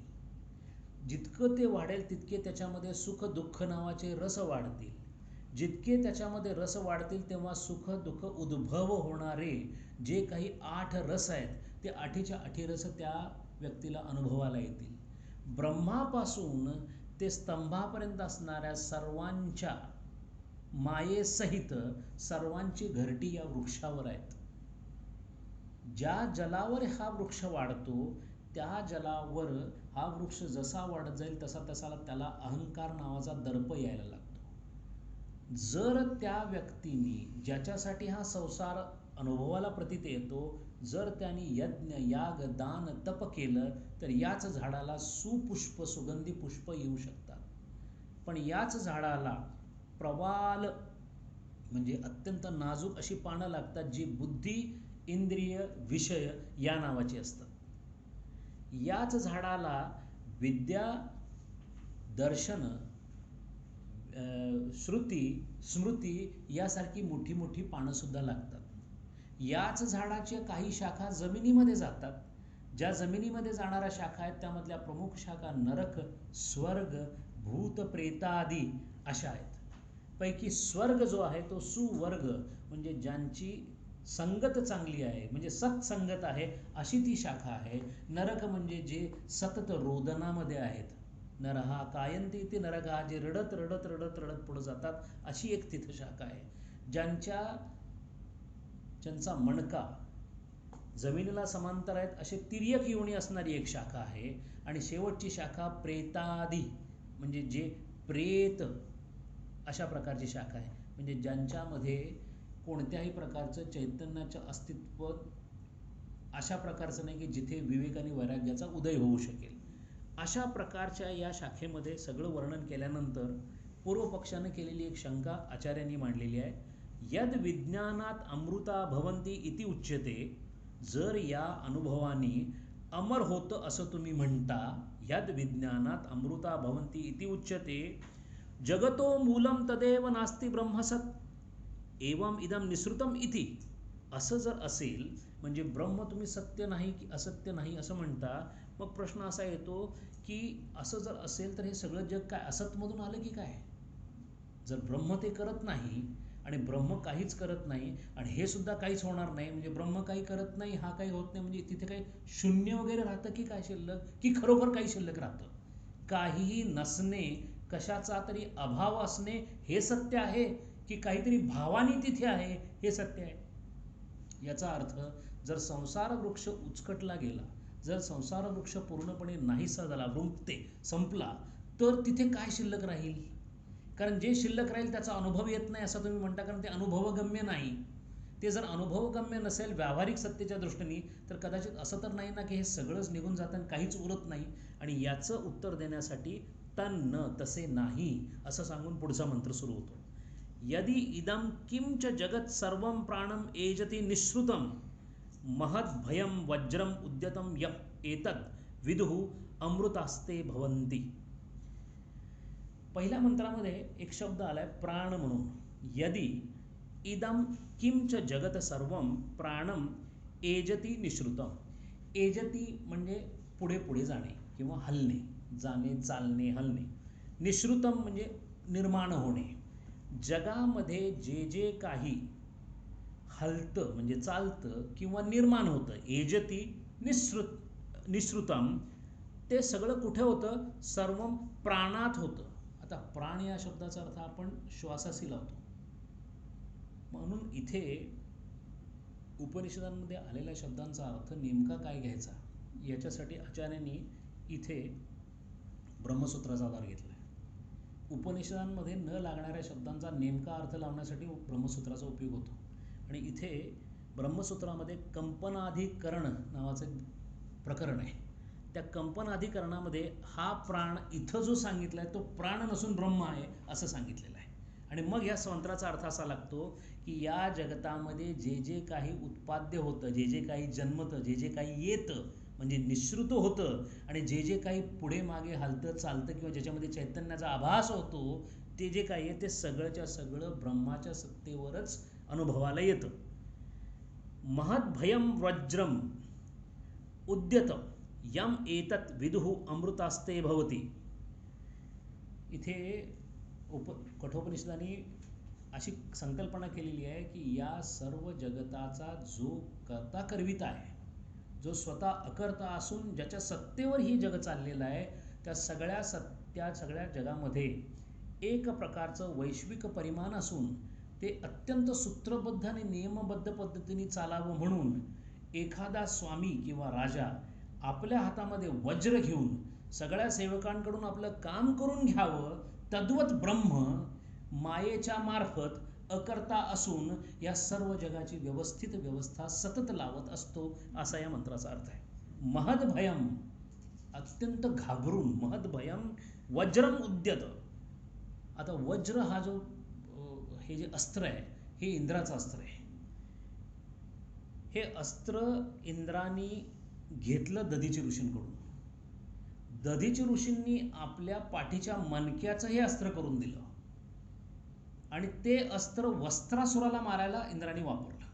जितकं ते वाढेल तितके त्याच्यामध्ये सुख दुःख नावाचे रस वाढतील. जितके त्याच्यामध्ये रस वाढतील तेव्हा सुख दुःख उद्भव होणारे जे काही 8 रस आहेत ते 8च्या 8 रस त्या व्यक्तीला अनुभवाला येतील. ब्रह्मापासून ते स्तंभापर्यंत असणाऱ्या सर्वांच्या मायेसहित सर्वांची घरटी या वृक्षावर आहेत. ज्या जलावर हा वृक्ष वाढतो त्या जलावर हा वृक्ष जसा वाढत जाईल तसा तसा त्याला अहंकार नावाचा दर्प यायला लागतो. जर त्या व्यक्तीने ज्याच्यासाठी हा संसार अनुभवाला प्रतीत येतो जर त्यांनी यज्ञ याग दान तप केलं तर याच झाडाला सुपुष्प सुगंधी पुष्प येऊ शकतात. पण याच झाडाला प्रवाल म्हणजे अत्यंत नाजूक अशी पानं लागतात जी बुद्धी इंद्रिय विषय या नावाची असतात. याच झाडाला विद्या दर्शन श्रुती स्मृती यासारखी मोठी मोठी पानं सुद्धा लागतात. याच झाडाच्या काही शाखा जमिनीमध्ये जातात. ज्या जमिनीमध्ये जाणाऱ्या शाखा आहेत त्यामधल्या प्रमुख शाखा नरक स्वर्ग भूत प्रेतादी अशा आहेत. पैकी स्वर्ग जो आहे तो सुवर्ग म्हणजे ज्यांची संगत चांगली आहे म्हणजे सत्संगत आहे अशी ती शाखा आहे. नरक म्हणजे जे सतत रोदनामध्ये आहेत. नरहा कायंती ते नरका जे रडत रडत रडत रडत पुढे जातात अशी एक तिथं शाखा आहे. ज्यांचा मणका जमिनीला समांतर आहेत असे तिर्यक योनी असणारी एक शाखा आहे. आणि शेवटची शाखा प्रेतादी म्हणजे जे प्रेत अशा प्रकारची शाखा आहे. म्हणजे ज्यांच्यामध्ये कोणत्याही प्रकारचं चैतन्याचं अस्तित्व अशा प्रकारचं नाही की जिथे विवेक आणि वैराग्याचा उदय होऊ शकेल. अशा प्रकारच्या या शाखेमध्ये सगळं वर्णन केल्यानंतर पूर्वपक्षाने केलेली एक शंका आचार्यांनी मांडलेली आहे. यद विज्ञानात अमृता भवंती इति उच्यते. जर या अनुभवाने अमर होतं असं तुम्ही म्हणता, यद विज्ञानात अमृता भवंती इति उच्यते जगतो मूलम तदेव नास्ति ब्रह्मसत एवं इदम निसृतम इति. असं जर असेल म्हणजे ब्रह्म तुम्ही सत्य नाही की असत्य नाही असं म्हणता, मग प्रश्न असा येतो की असं जर असेल तर हे सगळं जग काय असतमधून आलं की काय? जर ब्रह्म ते करत नाही आणि ब्रह्म काहीच करत नाही आणि हे सुद्धा काहीच होणार नाही म्हणजे ब्रह्म काही करत नाही हा काही होत नाही म्हणजे तिथे काही शून्य वगैरे राहतं की काय शिल्लक, की खरोखर काही शिल्लक राहतं? काहीही नसणे कशाचा तरी अभाव असणे हे सत्य आहे की काहीतरी भावानी तिथे आहे हे सत्य आहे? याचा अर्थ जर संसार वृक्ष उचकटला गेला, जर संसार वृक्ष पूर्णपणे नाहीसा झाला वृंक्ते संपला तर तिथे काय शिल्लक राहील? कारण जे शिल्लक राहील त्याचा अनुभव येत नाही असं तुम्ही म्हणता, कारण ते अनुभवगम्य नाही. ते जर अनुभवगम्य नसेल व्यावहारिक सत्तेच्या दृष्टीने तर कदाचित असं तर नाही ना की हे सगळंच निघून जातं आणि काहीच उरत नाही. आणि याचं उत्तर देण्यासाठी तन्न तसे नाही असं सांगून पुढचा मंत्र सुरू होतो. यदि इदम किंच जगत सर्वं प्राणम एजति निःश्रुतम महद भयम वज्रम उद्यतम यत् एतत् विदुः अमृतास्ते भवन्ति. पहिल्या मंत्रामध्ये एक शब्द आलाय प्राण म्हणून. यदि इदम किंच जगत सर्वं प्राणम एजति निःश्रुतम. एजति म्हणजे पुढे पुढे जाणे किंवा हलणे, जाणे चालणे हलणे. निःश्रुतम म्हणजे निर्माण होणे. जगामध्ये जे जे काही हलतं म्हणजे चालतं किंवा निर्माण होतं, एजति निःश्रुतम, ते सगळं कुठे होतं? सर्व प्राणात होतं. आता प्राण या शब्दाचा अर्थ आपण श्वासाशी लावतो. म्हणून इथे उपनिषदांमध्ये आलेल्या शब्दांचा अर्थ नेमका काय घ्यायचा याच्यासाठी आचार्यांनी इथे ब्रह्मसूत्राचा आधार घेतला. उपनिषदांमध्ये न लागणाऱ्या शब्दांचा नेमका अर्थ लावण्यासाठी ब्रह्मसूत्राचा उपयोग होतो. आणि इथे ब्रह्मसूत्रामध्ये कंपनाधिकरण नावाचं एक प्रकरण आहे. त्या कंपनाधिकरणामध्ये हा प्राण इथं जो सांगितला आहे तो प्राण नसून ब्रह्म आहे असं सांगितलेलं आहे. आणि मग या मंत्राचा अर्थ असा लागतो की या जगतामध्ये जे जे काही उत्पाद्य होतं, जे जे काही जन्मतं, जे जे काही येतं म्हणजे निःश्रुत होतं आणि जे जे काही पुढे मागे हलतं चालतं किंवा ज्याच्यामध्ये चैतन्याचा आभास होतो ते जे काही आहे ते सगळंच्या सगळं ब्रह्माच्या सत्तेवरच अनुभवाला येतं. महद भयम वज्रम उद्यत यम एतत् विदुः अमृतास्ते भवति. इथे कठोपनिषदांनी अशी संकल्पना केलेली आहे की या सर्व जगताचा जो कर्ता करविता आहे, जो स्वतः अकर्ता असून ज्याच्या सत्तेवर ही जग चाललेलं आहे, त्या सगळ्या जगामध्ये एक प्रकारचं वैश्विक परिमाण असून ते अत्यंत सूत्रबद्ध आणि नियमबद्ध पद्धतीने चालावं म्हणून एखादा स्वामी किंवा राजा आपल्या हातामध्ये वज्र घेऊन सगळ्या सेवकांकडून आपलं काम करून घ्यावं, तद्वत ब्रह्म मायेच्या मार्फत अकर्ता असून या सर्व जगाची व्यवस्थित व्यवस्था सतत लावत असतो, असा या मंत्राचा अर्थ आहे. महद्भयम, अत्यंत घाबरून, महद्भयम वज्रम उद्यत. आता वज्र हा जो हे जे अस्त्र आहे हे इंद्राचं अस्त्र आहे. हे अस्त्र इंद्राने घेतलं दधीची ऋषींकडून. दधीची ऋषींनी आपल्या पाठीच्या मणक्याचं हे अस्त्र करून दिलं आणि ते अस्त्र वस्त्रासुराला मारायला इंद्राने वापरलं.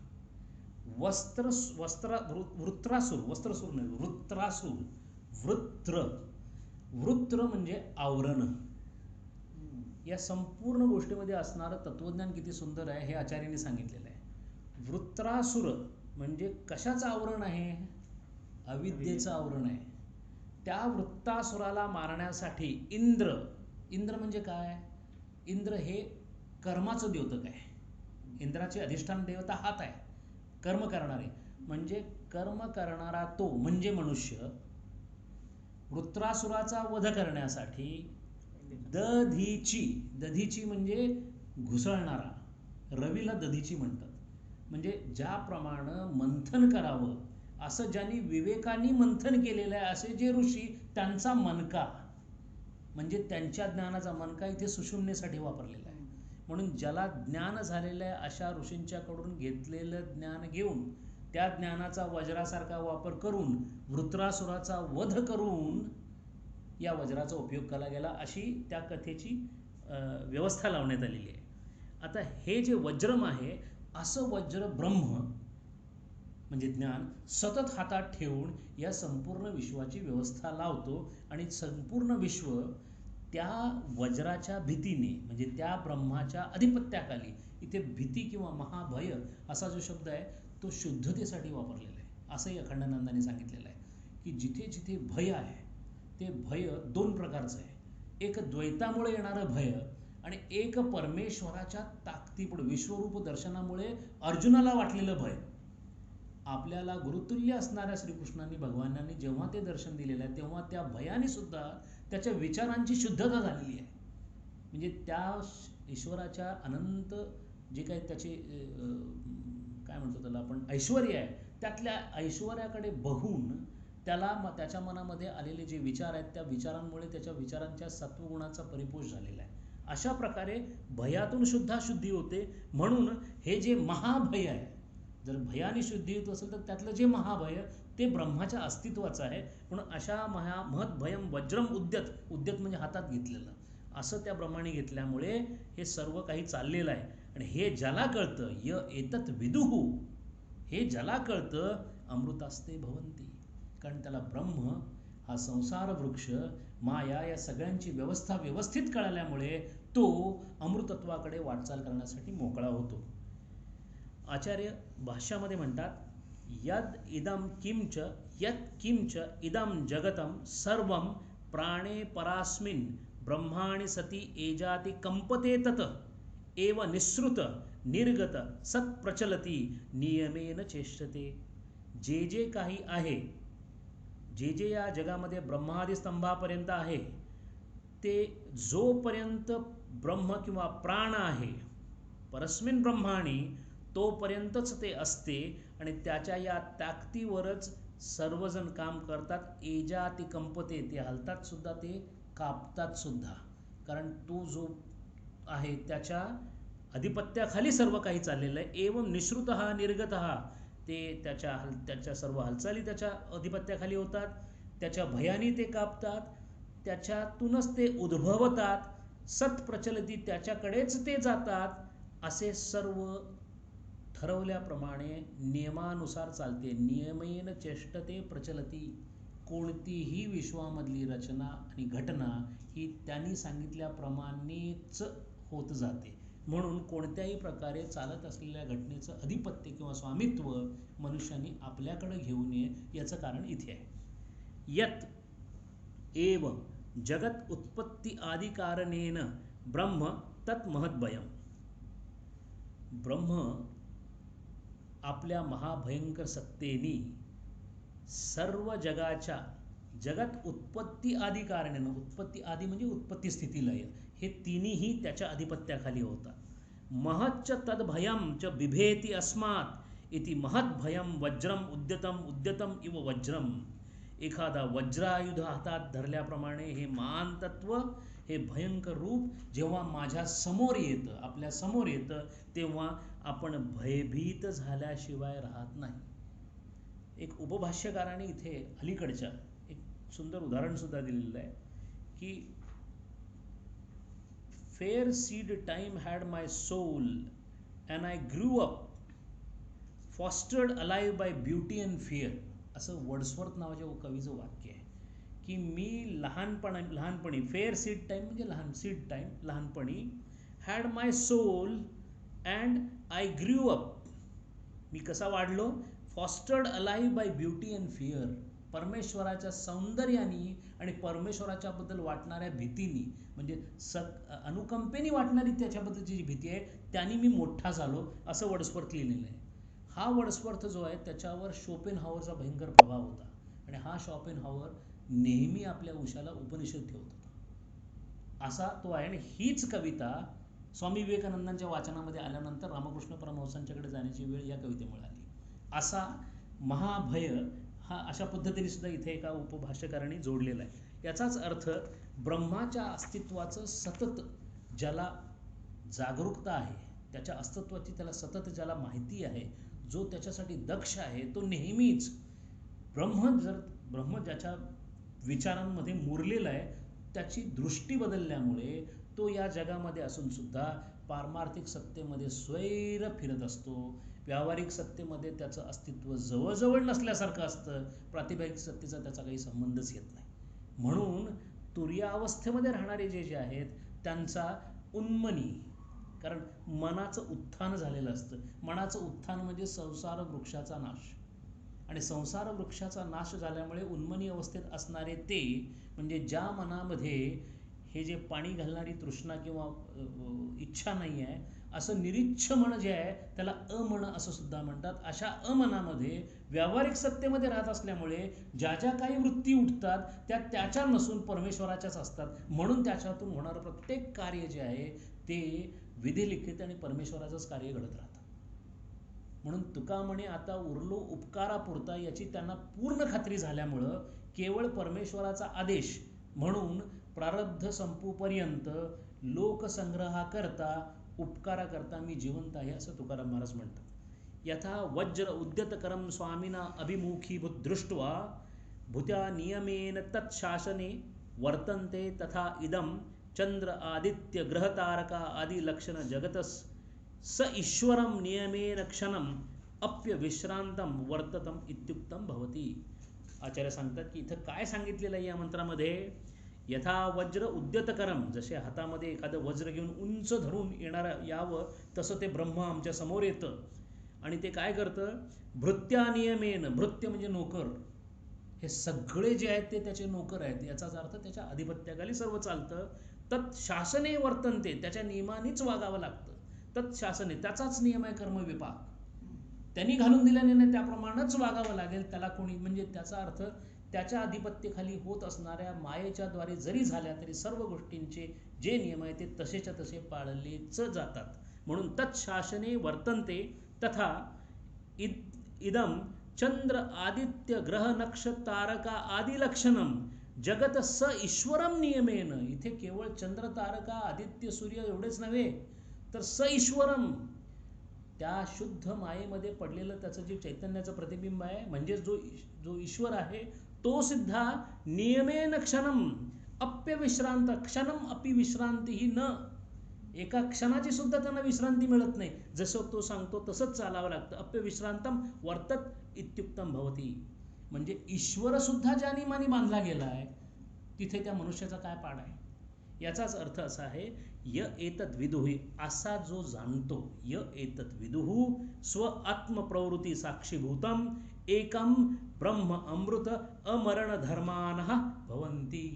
वृत्र म्हणजे आवरण. या संपूर्ण गोष्टीमध्ये असणारं तत्वज्ञान किती सुंदर आहे हे आचार्यांनी सांगितलेलं आहे. वृत्रासुर म्हणजे कशाचं आवरण आहे? अविद्येचं आवरण आहे. त्या वृत्तासुराला मारण्यासाठी इंद्र म्हणजे काय? इंद्र हे कर्माचं द्योतक आहे. इंद्राची अधिष्ठान देवता हात आहे, कर्म करणारे. म्हणजे कर्म करणारा तो म्हणजे मनुष्य वृत्रासुराचा वध करण्यासाठी दधीची म्हणजे घुसळणारा, रवीला दधीची म्हणतात. म्हणजे ज्याप्रमाणे मंथन करावं असं ज्यांनी विवेकाने मंथन केलेलं आहे असे जे ऋषी, त्यांचा मनका म्हणजे त्यांच्या ज्ञानाचा मनका इथे सुषुम्नेसाठी वापरलेला आहे. म्हणून ज्याला ज्ञान झालेलं आहे अशा ऋषींच्याकडून घेतलेलं ज्ञान घेऊन त्या ज्ञानाचा वज्रासारखा वापर करून वृत्रासुराचा वध करून या वज्राचा उपयोग केला गेला, अशी त्या कथेची व्यवस्था लावण्यात आलेली आहे. आता हे जे वज्रम आहे, असं वज्र ब्रह्म म्हणजे ज्ञान सतत हातात ठेवून या संपूर्ण विश्वाची व्यवस्था लावतो आणि संपूर्ण विश्व त्या वज्राच्या भीतीने म्हणजे त्या ब्रह्माच्या अधिपत्याखाली, इथे भीती किंवा महाभय असा जो शब्द आहे तो शुद्धतेसाठी वापरलेला आहे. असंही अखंडानंदाने सांगितलेलं आहे की जिथे जिथे भय आहे ते भय दोन प्रकारचं आहे. एक द्वैतामुळे येणारं भय आणि एक परमेश्वराच्या ताकदीपुढे विश्वरूप दर्शनामुळे अर्जुनाला वाटलेलं भय. आपल्याला गुरुतुल्य असणाऱ्या श्रीकृष्णांनी भगवानांनी जेव्हा ते दर्शन दिलेलं आहे तेव्हा त्या भयाने सुद्धा त्याच्या विचारांची शुद्धता झालेली आहे. म्हणजे त्या ईश्वराच्या अनंत जे काही त्याचे काय म्हणतो त्याला आपण ऐश्वर आहे, त्यातल्या ऐश्वर्याकडे बघून त्याला त्याच्या मनामध्ये आलेले जे विचार आहेत त्या विचारांमुळे त्याच्या विचारांच्या सत्वगुणाचा परिपोष झालेला आहे. अशा प्रकारे भयातून सुद्धा शुद्धी होते. म्हणून हे जे महाभय आहे, जर भयाने शुद्धी होत असेल तर त्यातलं जे महाभय ते ब्रह्माच्या अस्तित्वाचं आहे. म्हणून अशा महद्भयम वज्रम उद्यत म्हणजे हातात घेतलेलं असं त्या ब्रह्माने घेतल्यामुळे हे सर्व काही चाललेलं आहे. आणि हे ज्याला कळतं एतत् विदुः, हे ज्याला कळतं अमृतास्ते भवन्ति. कारण त्याला ब्रह्म हा संसार वृक्ष माया या सगळ्यांची व्यवस्था व्यवस्थित कळल्यामुळे तो अमृतत्वाकडे वाटचाल करण्यासाठी मोकळा होतो. आचार्य भाष्यामध्ये म्हणतात यद इदम किंच यत् किंच इदम जगतम सर्वं प्राणे परास्मिन् ब्रह्माणि सती एजाति कंपते तत एव निःसृत निर्गत सत्प्रचलती नियमेन चेष्टते. जे जे काही आहे, जे जे या जगामध्ये ब्रह्मादी स्तंभापर्यंत आहे ते जोपर्यंत ब्रह्म किंवा प्राण आहे परस्मिन ब्रह्माणी तोपर्यंतच ते असते आणि त्याच्या या ताकदीवरच सर्वजण काम करतात. एजाति कंपते, ते हलतात सुद्धा, ते कापतात सुद्धा. कारण तो जो आहे त्याच्या अधिपत्याखाली सर्व काही चाललेलं आहे. एवं निःसृतः निर्गतः, ते त्याच्या सर्व हालचाली त्याच्या अधिपत्याखाली होतात. त्याच्या भयाने ते कापतात, त्याच्यातूनच ते उद्भवतात. सत्प्रचलती, त्याच्याकडेच ते जातात. असे सर्व ठरवल्याप्रमाणे नियमानुसार चालते. नियमेन चेष्टते प्रचलती. कोणतीही विश्वामधली रचना आणि घटना ही त्यांनी सांगितल्याप्रमाणेच होत जाते. म्हणून कोणत्याही प्रकारे चालत असलेल्या घटनेचं अधिपत्य किंवा स्वामित्व मनुष्याने आपल्याकडे घेऊ नये, याचं कारण इथे आहे. यत एव जगत उत्पत्ती आदि कारणेन ब्रह्म तत् महद्भयम. ब्रह्म आपल्या महाभयंकर सत्तेने सर्व जगाच्या जगत उत्पत्ती आदी कारणानं, उत्पत्ती आदी म्हणजे उत्पत्ती स्थिती लय, हे तिन्ही त्याच्या अधिपत्याखाली होतात. महच्च तद्भयं च बिभेति अस्मात् इति महद्भयं वज्रम उद्यतम उद्यतम इव वज्रम. एखादा वज्रायुध हातात धरल्याप्रमाणे हे महान तत्व, हे भयंकर रूप जेव्हा माझ्या समोर येतं, आपल्या समोर येतं, तेव्हा आपण भयभीत झाल्याशिवाय राहत नाही. एक उपभाष्यकाराने इथे अलीकडच्या एक सुंदर उदाहरण सुद्धा दिलेलं आहे की fair seed time had my soul and I grew up fostered alive by beauty and fear. असं वर्ड्सवर्थ नावाच्या कवीचं वाक्य आहे की मी लहानपणी फेअर सीड टाईम म्हणजे लहान सीड टाईम लहानपणी had my soul and I grew up. मी कसा वाढलो? Fostered alive by beauty and fear. परमेश्वराच्या सौंदर्याने आणि परमेश्वराच्या बद्दल वाटणाऱ्या भीतीनी, म्हणजे अनुकंपेने वाटणारी त्याच्याबद्दलची जी भीती आहे त्याने मी मोठा झालो, असं वर्ड्सवर्थ लिहिलेलं आहे. हा वर्ड्सवर्थ जो आहे त्याच्यावर शोपेनहावरचा भयंकर प्रभाव होता आणि हा शोपेनहावर नेहमी आपल्या उशाला उपनिषद ठेवत होता, असा तो आहे. आणि हीच कविता स्वामी विवेकानंदांच्या वाचनामध्ये आल्यानंतर रामकृष्ण परमहंसांच्याकडे जाण्याची वेळ या कवितेमुळे आली. असा महाभय हा अशा पद्धतीने सुद्धा इथे एका उपभाष्यकाराने जोडलेला आहे. याचाच अर्थ ब्रह्माच्या अस्तित्वाचं सतत ज्याला जागरूकता आहे, त्याच्या अस्तित्वाची त्याला सतत ज्याला माहिती आहे, जो त्याच्यासाठी दक्ष आहे, तो नेहमीच ब्रह्म ज्याच्या विचारांमध्ये मुरलेला आहे त्याची दृष्टी बदलल्यामुळे तो या जगामध्ये असून सुद्धा पारमार्थिक सत्तेमध्ये स्वैर फिरत असतो. व्यावहारिक सत्तेमध्ये त्याचं अस्तित्व जवळजवळ नसल्यासारखं असतं. प्रातिभागिक सत्तेचा त्याचा काही संबंधच येत नाही. म्हणून तुर्यावस्थेमध्ये राहणारे जे आहेत त्यांचा उन्मनी, कारण मनाचं उत्थान झालेलं असतं. मनाचं उत्थान म्हणजे संसार वृक्षाचा नाश, आणि संसार वृक्षाचा नाश झाल्यामुळे उन्मनी अवस्थेत असणारे ते म्हणजे ज्या मनामध्ये हे जे पाणी घालणारी तृष्णा किंवा इच्छा नाही आहे, असं निरीच्छ मन जे आहे त्याला अमन असं सुद्धा म्हणतात. अशा अमनामध्ये व्यावहारिक सत्तेमध्ये राहत असल्यामुळे ज्या ज्या काही वृत्ती उठतात त्या त्याच्या नसून परमेश्वराच्याच असतात. म्हणून त्याच्यातून होणारं प्रत्येक कार्य जे आहे ते विधिलिखित आणि परमेश्वराचंच कार्य घडत राहतं. म्हणून तुका म्हणे आता उरलो उपकारापुरता याची त्यांना पूर्ण खात्री झाल्यामुळं केवळ परमेश्वराचा आदेश म्हणून प्रारब्ध संपूपर्यंत लोकसंग्रहाकरता उपकाराकरता मी जिवंत आहे असं तुकाराम महाराज म्हणतात. यथा वज्र उद्यतकरम स्वामिना अभिमुखीभूत दृष्ट्वा भूत्या नियमेन तत्शासने वर्तन्ते तथा इदम चंद्र आदित्य ग्रहतारका आदि लक्षण जगतस स ईश्वरम नियमेन क्षणम अप्य विश्रांतम वर्ततम इत्युक्तम भवती. आचार्य सांगतात की इथं काय सांगितलेलं आहे या मंत्रामध्ये? यथा वज्र उद्यतकरम, जसे हातामध्ये एखादं वज्र घेऊन उंच धरून येणारं यावं तसं ते ब्रह्म आमच्या समोर येतं आणि ते काय करतं? भृत्या नियमेन, भृत्य म्हणजे नोकर, हे सगळे जे आहेत ते त्याचे नोकर आहेत, याचाच अर्थ त्याच्या आधिपत्याखाली सर्व चालतं. तत्शासने वर्तनते, त्याच्या नियमानेच वागावं लागतं. तत्शासने, त्याचाच नियम आहे कर्मविपाक, त्यांनी घालून दिल्याने नाही त्याप्रमाणेच वागावं लागेल त्याला. कोणी म्हणजे त्याचा अर्थ त्याच्या आधिपत्याखाली होत असणाऱ्या मायेच्या द्वारे जरी झाल्या तरी सर्व गोष्टींचे जे नियम आहे ते तसेच्या तसे पाळलेच जातात. म्हणून तत्शासने वर्तन्ते तथा इदम चंद्र आदित्य ग्रह नक्षत्र तारका आदि लक्षणम जगत स ईश्वरम नियमेन. इथे केवळ चंद्र तारका आदित्य सूर्य एवढेच नव्हे तर स ईश्वरम, त्या शुद्ध मायेमध्ये पडलेलं त्याचं जे चैतन्याचं प्रतिबिंब आहे म्हणजे जो ईश्वर आहे तो सुद्धा नियमेन क्षणम अप्य विश्रांत, क्षणम अपि विश्रांती ही न, एका क्षणाची सुद्धा त्यांना विश्रांती मिळत नाही. जसं तो सांगतो तसंच चालावं लागतं. अप्य विश्रांतम वर्तत इत्युक्तम भवती. म्हणजे ईश्वर सुद्धा ज्या नियमाने बांधला गेला आहे तिथे त्या मनुष्याचा काय पाड आहे? याचाच अर्थ असा आहे, य एतत् विदुः, असा जो जाणतो, य एतत् विदुः स्व आत्मप्रवृत्ती साक्षीभूतम एकम ब्रह्म अमृत अमरण धर्मानः भवन्ति.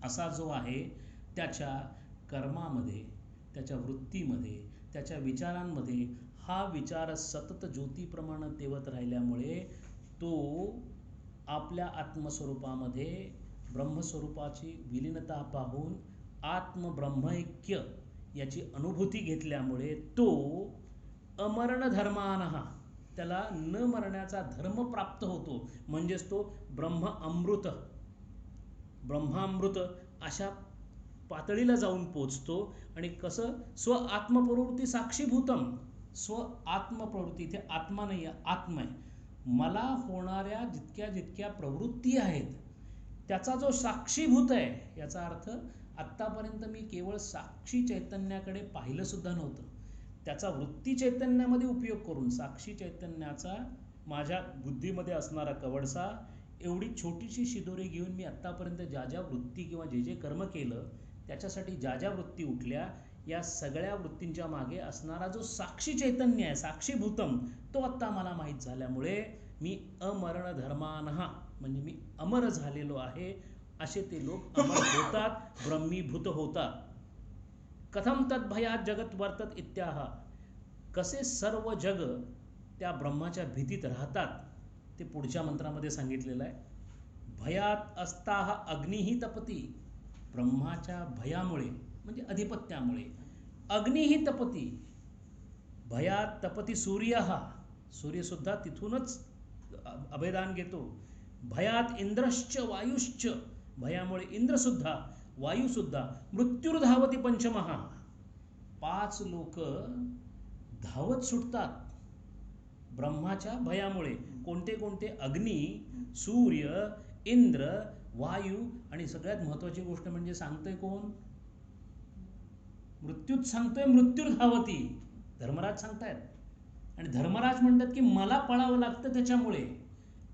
असा जो आहे त्याच्या कर्मामध्ये, त्याच्या वृत्तीमध्ये, त्याच्या विचारांमध्ये हा विचार सतत ज्योतीप्रमाणे तेवत राहिल्यामुळे तो आपल्या आत्मस्वरूपामध्ये ब्रह्मस्वरूपाची विलीनता पाहून आत्मब्रह्मैक्य याची अनुभूती घेतल्यामुळे तो अमरण धर्मानः, त्याला न मरण्याचा धर्म प्राप्त होतो. म्हणजेच तो ब्रह्मामृत अशा पातळीला जाऊन पोचतो. आणि कसं? स्व आत्मप्रवृत्ती साक्षीभूतम, स्व आत्मप्रवृत्ती, इथे आत्मा नाही आहे, आत्मा आहे. मला होणाऱ्या जितक्या जितक्या प्रवृत्ती आहेत त्याचा जो साक्षीभूत आहे, याचा अर्थ आत्तापर्यंत मी केवळ साक्षी चैतन्याकडे पाहिलं सुद्धा नव्हतं. त्याचा वृत्ती चैतन्यामध्ये उपयोग करून साक्षी चैतन्याचा माझ्या बुद्धीमध्ये असणारा कवडसा, एवढी छोटीशी शिदोरी घेऊन मी आत्तापर्यंत ज्या ज्या वृत्ती किंवा जे जे कर्म केलं त्याच्यासाठी ज्या ज्या वृत्ती उठल्या, या सगळ्या वृत्तींच्या मागे असणारा जो साक्षी चैतन्य आहे, साक्षीभूतम, तो आत्ता मला माहीत झाल्यामुळे मी अमरण धर्मानः, म्हणजे मी अमर झालेलो आहे. असे ते लोक अमर होतात, ब्रह्मीभूत होतात. कथम तद्भयात जगत वर्तत इत्याह, कसे सर्व जग त्या ब्रह्माच्या भीतीत राहतात ते पुढच्या मंत्रामध्ये सांगितलेलं आहे. भयात असताह अग्निही तपती, ब्रह्माच्या भयामुळे म्हणजे अधिपत्यामुळे अग्निही तपती. भयात तपती सूर्यः, सूर्यसुद्धा तिथूनच अभयदान घेतो. भयात इंद्रश्च वायुश्च, भयामुळे इंद्रसुद्धा वायुसुद्धा. मृत्युर्धावती पंचमः, 5 लोक धावत सुटतात ब्रह्माच्या भयामुळे. कोणते कोणते? अग्नी, सूर्य, इंद्र, वायू, आणि सगळ्यात महत्त्वाची गोष्ट म्हणजे सांगतोय कोण? मृत्यूच सांगतोय. मृत्युर्धावती, धर्मराज सांगतायत. आणि धर्मराज म्हणतात की मला पळावं लागतं त्याच्यामुळे.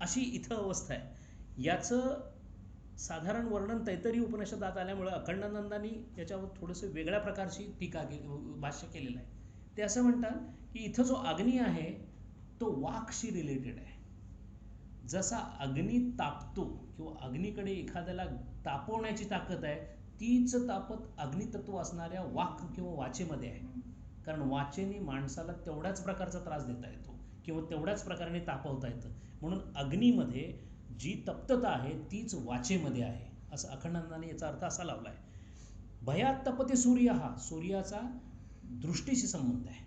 अशी इथं अवस्था आहे. याचं साधारण वर्णन तैत्तरीय उपनिषदात आल्यामुळं अखंडानंदांनी याच्यावर थोडंसं वेगळ्या प्रकारची टीका भाष्य केलेलं आहे. ते असं म्हणतात की इथं जो अग्नी आहे तो वाकशी रिलेटेड आहे. जसा अग्नी तापतो किंवा अग्नीकडे एखाद्याला तापवण्याची ताकद आहे, तीच तापत अग्नितत्व असणाऱ्या वाक किंवा वाचेमध्ये आहे. कारण वाचेने माणसाला तेवढ्याच प्रकारचा त्रास देता येतो किंवा तेवढ्याच प्रकारे तापवता येतं. म्हणून अग्नीमध्ये जी तप्तता आहे तीच वाचेमध्ये आहे, असं अखंडानंदाने याचा अर्थ असा लावला आहे. भयात तपते सूर्य, हा सूर्याचा दृष्टीशी संबंध आहे.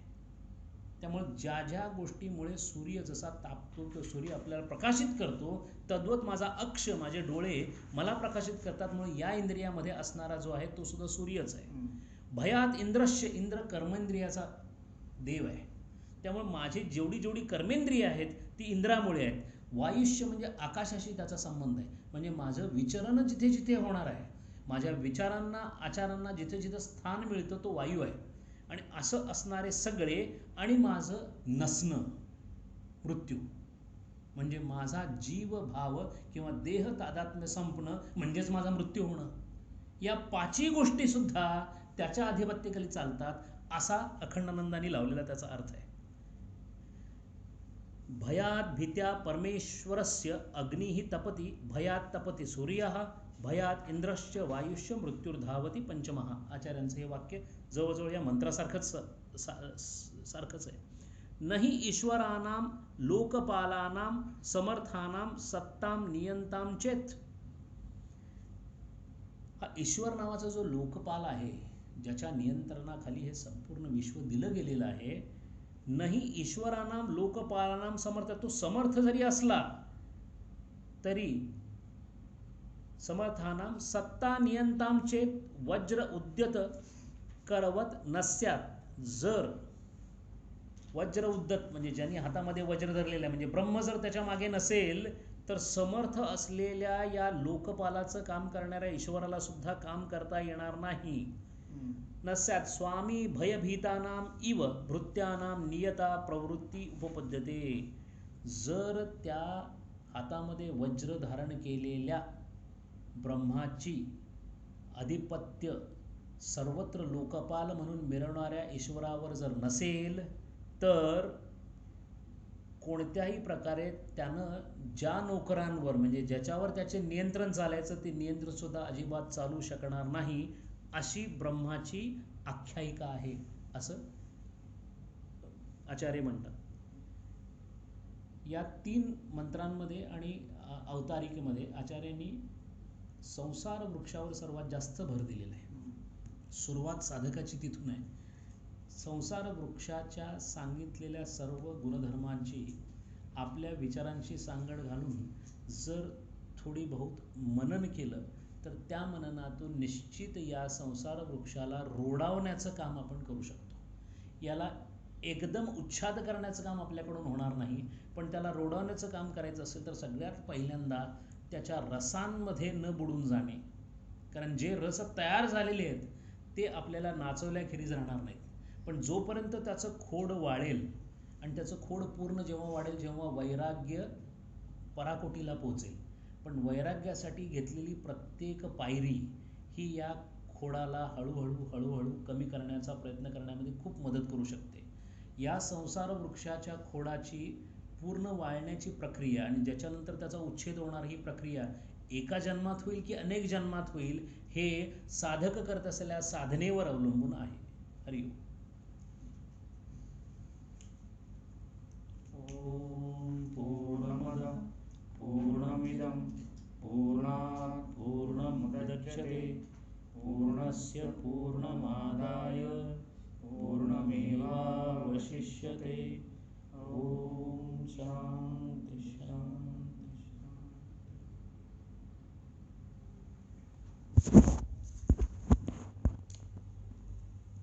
त्यामुळे ज्या ज्या गोष्टीमुळे सूर्य जसा तापतो तो सूर्य आपल्याला प्रकाशित करतो, तद्वत माझा अक्ष, माझे डोळे मला प्रकाशित करतात. म्हणून या इंद्रियामध्ये असणारा जो आहे तो सुद्धा सूर्यच आहे. भयात इंद्रश्य, इंद्र कर्मेंद्रियाचा देव आहे. त्यामुळे माझी जेवढी जेवढी कर्मेंद्रिय आहेत ती इंद्रामुळे आहेत. वायुष्य म्हणजे आकाशाशी त्याचा संबंध आहे. म्हणजे माझं विचरण जिथे जिथे होणार आहे, माझ्या विचारांना आचारांना जिथे जिथे स्थान मिळतं तो वायू आहे. आणि असं असणारे सगळे, आणि माझं नसणं मृत्यू, म्हणजे माझा जीव भाव किंवा देह तादात्म्य संपणं म्हणजेच माझा मृत्यू होणं. या 5ही गोष्टी सुद्धा त्याच्या अधिपत्याखाली चालतात, असा अखंडानंदांनी लावलेला त्याचा अर्थ आहे. भयात भीत्या परमेश्वरस्य अग्निः तपति, भयात तपति सूर्यः, भयात इंद्रश्च वायुश्च मृत्युर्धावती पंचमः. आचार्यांचं हे वाक्य जवळजवळ या मंत्रासारखंच आहे. नहि ईश्वरानां लोकपालानां समर्थानां सत्तां नियंतां चेत. हा ईश्वर नावाचा जो लोकपाल आहे, ज्याच्या नियंत्रणाखाली हे संपूर्ण विश्व दिलं गेलेलं आहे, नाही ईश्वरानां लोकपालानां समर्थ, तो समर्थ जरी असला तरी समर्थानां सत्ता नियंतां चेत वज्र उद्यत करवत नस्यात. जर वज्र उद्यत म्हणजे ज्यांनी हातामध्ये वज्र धरलेलं आहे, म्हणजे ब्रह्म जर त्याच्या मागे नसेल तर समर्थ असलेल्या या लोकपालाचं काम करणाऱ्या ईश्वराला सुद्धा काम करता येणार नाही. नस्यात स्वामी भयभीतानाम इव भृत्यानाम नियता प्रवृत्ती उपपद्यते. जर त्या हातामध्ये वज्र धारण केलेल्या ब्रह्माची अधिपत्य सर्वत्र लोकपाल म्हणून मिरवणाऱ्या ईश्वरावर जर नसेल तर कोणत्याही प्रकारे त्यानं ज्या नोकरांवर, म्हणजे ज्याच्यावर त्याचे नियंत्रण चालायचं ते नियंत्रण सुद्धा अजिबात चालू शकणार नाही, अशी ब्रह्माची आख्यायिका आहे, असं आचार्य म्हणतात. या 3 मंत्रांमध्ये आणि अवतारिकेमध्ये आचार्यांनी संसार वृक्षावर सर्वात जास्त भर दिलेला आहे. सुरुवात साधकाची तिथून आहे. संसार वृक्षाच्या सांगितलेल्या सर्व गुणधर्मांची आपल्या विचारांची सांगड घालून जर थोडी बहुत मनन केलं तर त्या मननातून निश्चित या संसार वृक्षाला रोडावण्याचं काम आपण करू शकतो. याला एकदम उच्छाद करण्याचं काम आपल्याकडून होणार नाही, पण त्याला रोडावण्याचं काम करायचं असेल तर सगळ्यात पहिल्यांदा त्याच्या रसांमध्ये न बुडून जाणे. कारण जे रस तयार झालेले आहेत ते आपल्याला नाचवल्याखेरीज राहणार नाहीत. पण जोपर्यंत त्याचं खोड वाळेल आणि त्याचं खोड पूर्ण जेव्हा वाढेल जेव्हा वैराग्य पराकोटीला पोहोचेल. पण वैराग्यासाठी घेतलेली प्रत्येक पायरी ही या खोडाला हळूहळू कमी करण्याचा प्रयत्न करण्यामध्ये खूप मदत करू शकते. या संसार वृक्षाच्या खोडाची पूर्ण वाळण्याची प्रक्रिया आणि ज्याच्यानंतर त्याचा उच्छेद होणार ही प्रक्रिया एका जन्मात होईल की अनेक जन्मात होईल हे साधक करत असलेल्या साधनेवर अवलंबून आहे. हरिओम. ओम पूर्णमदः पूर्णमिदं पूर्णात् पूर्णमुदच्यते पूर्णस्य पूर्णमादाय पूर्णमेवावशिष्यते. ओम शांति शांति शांति.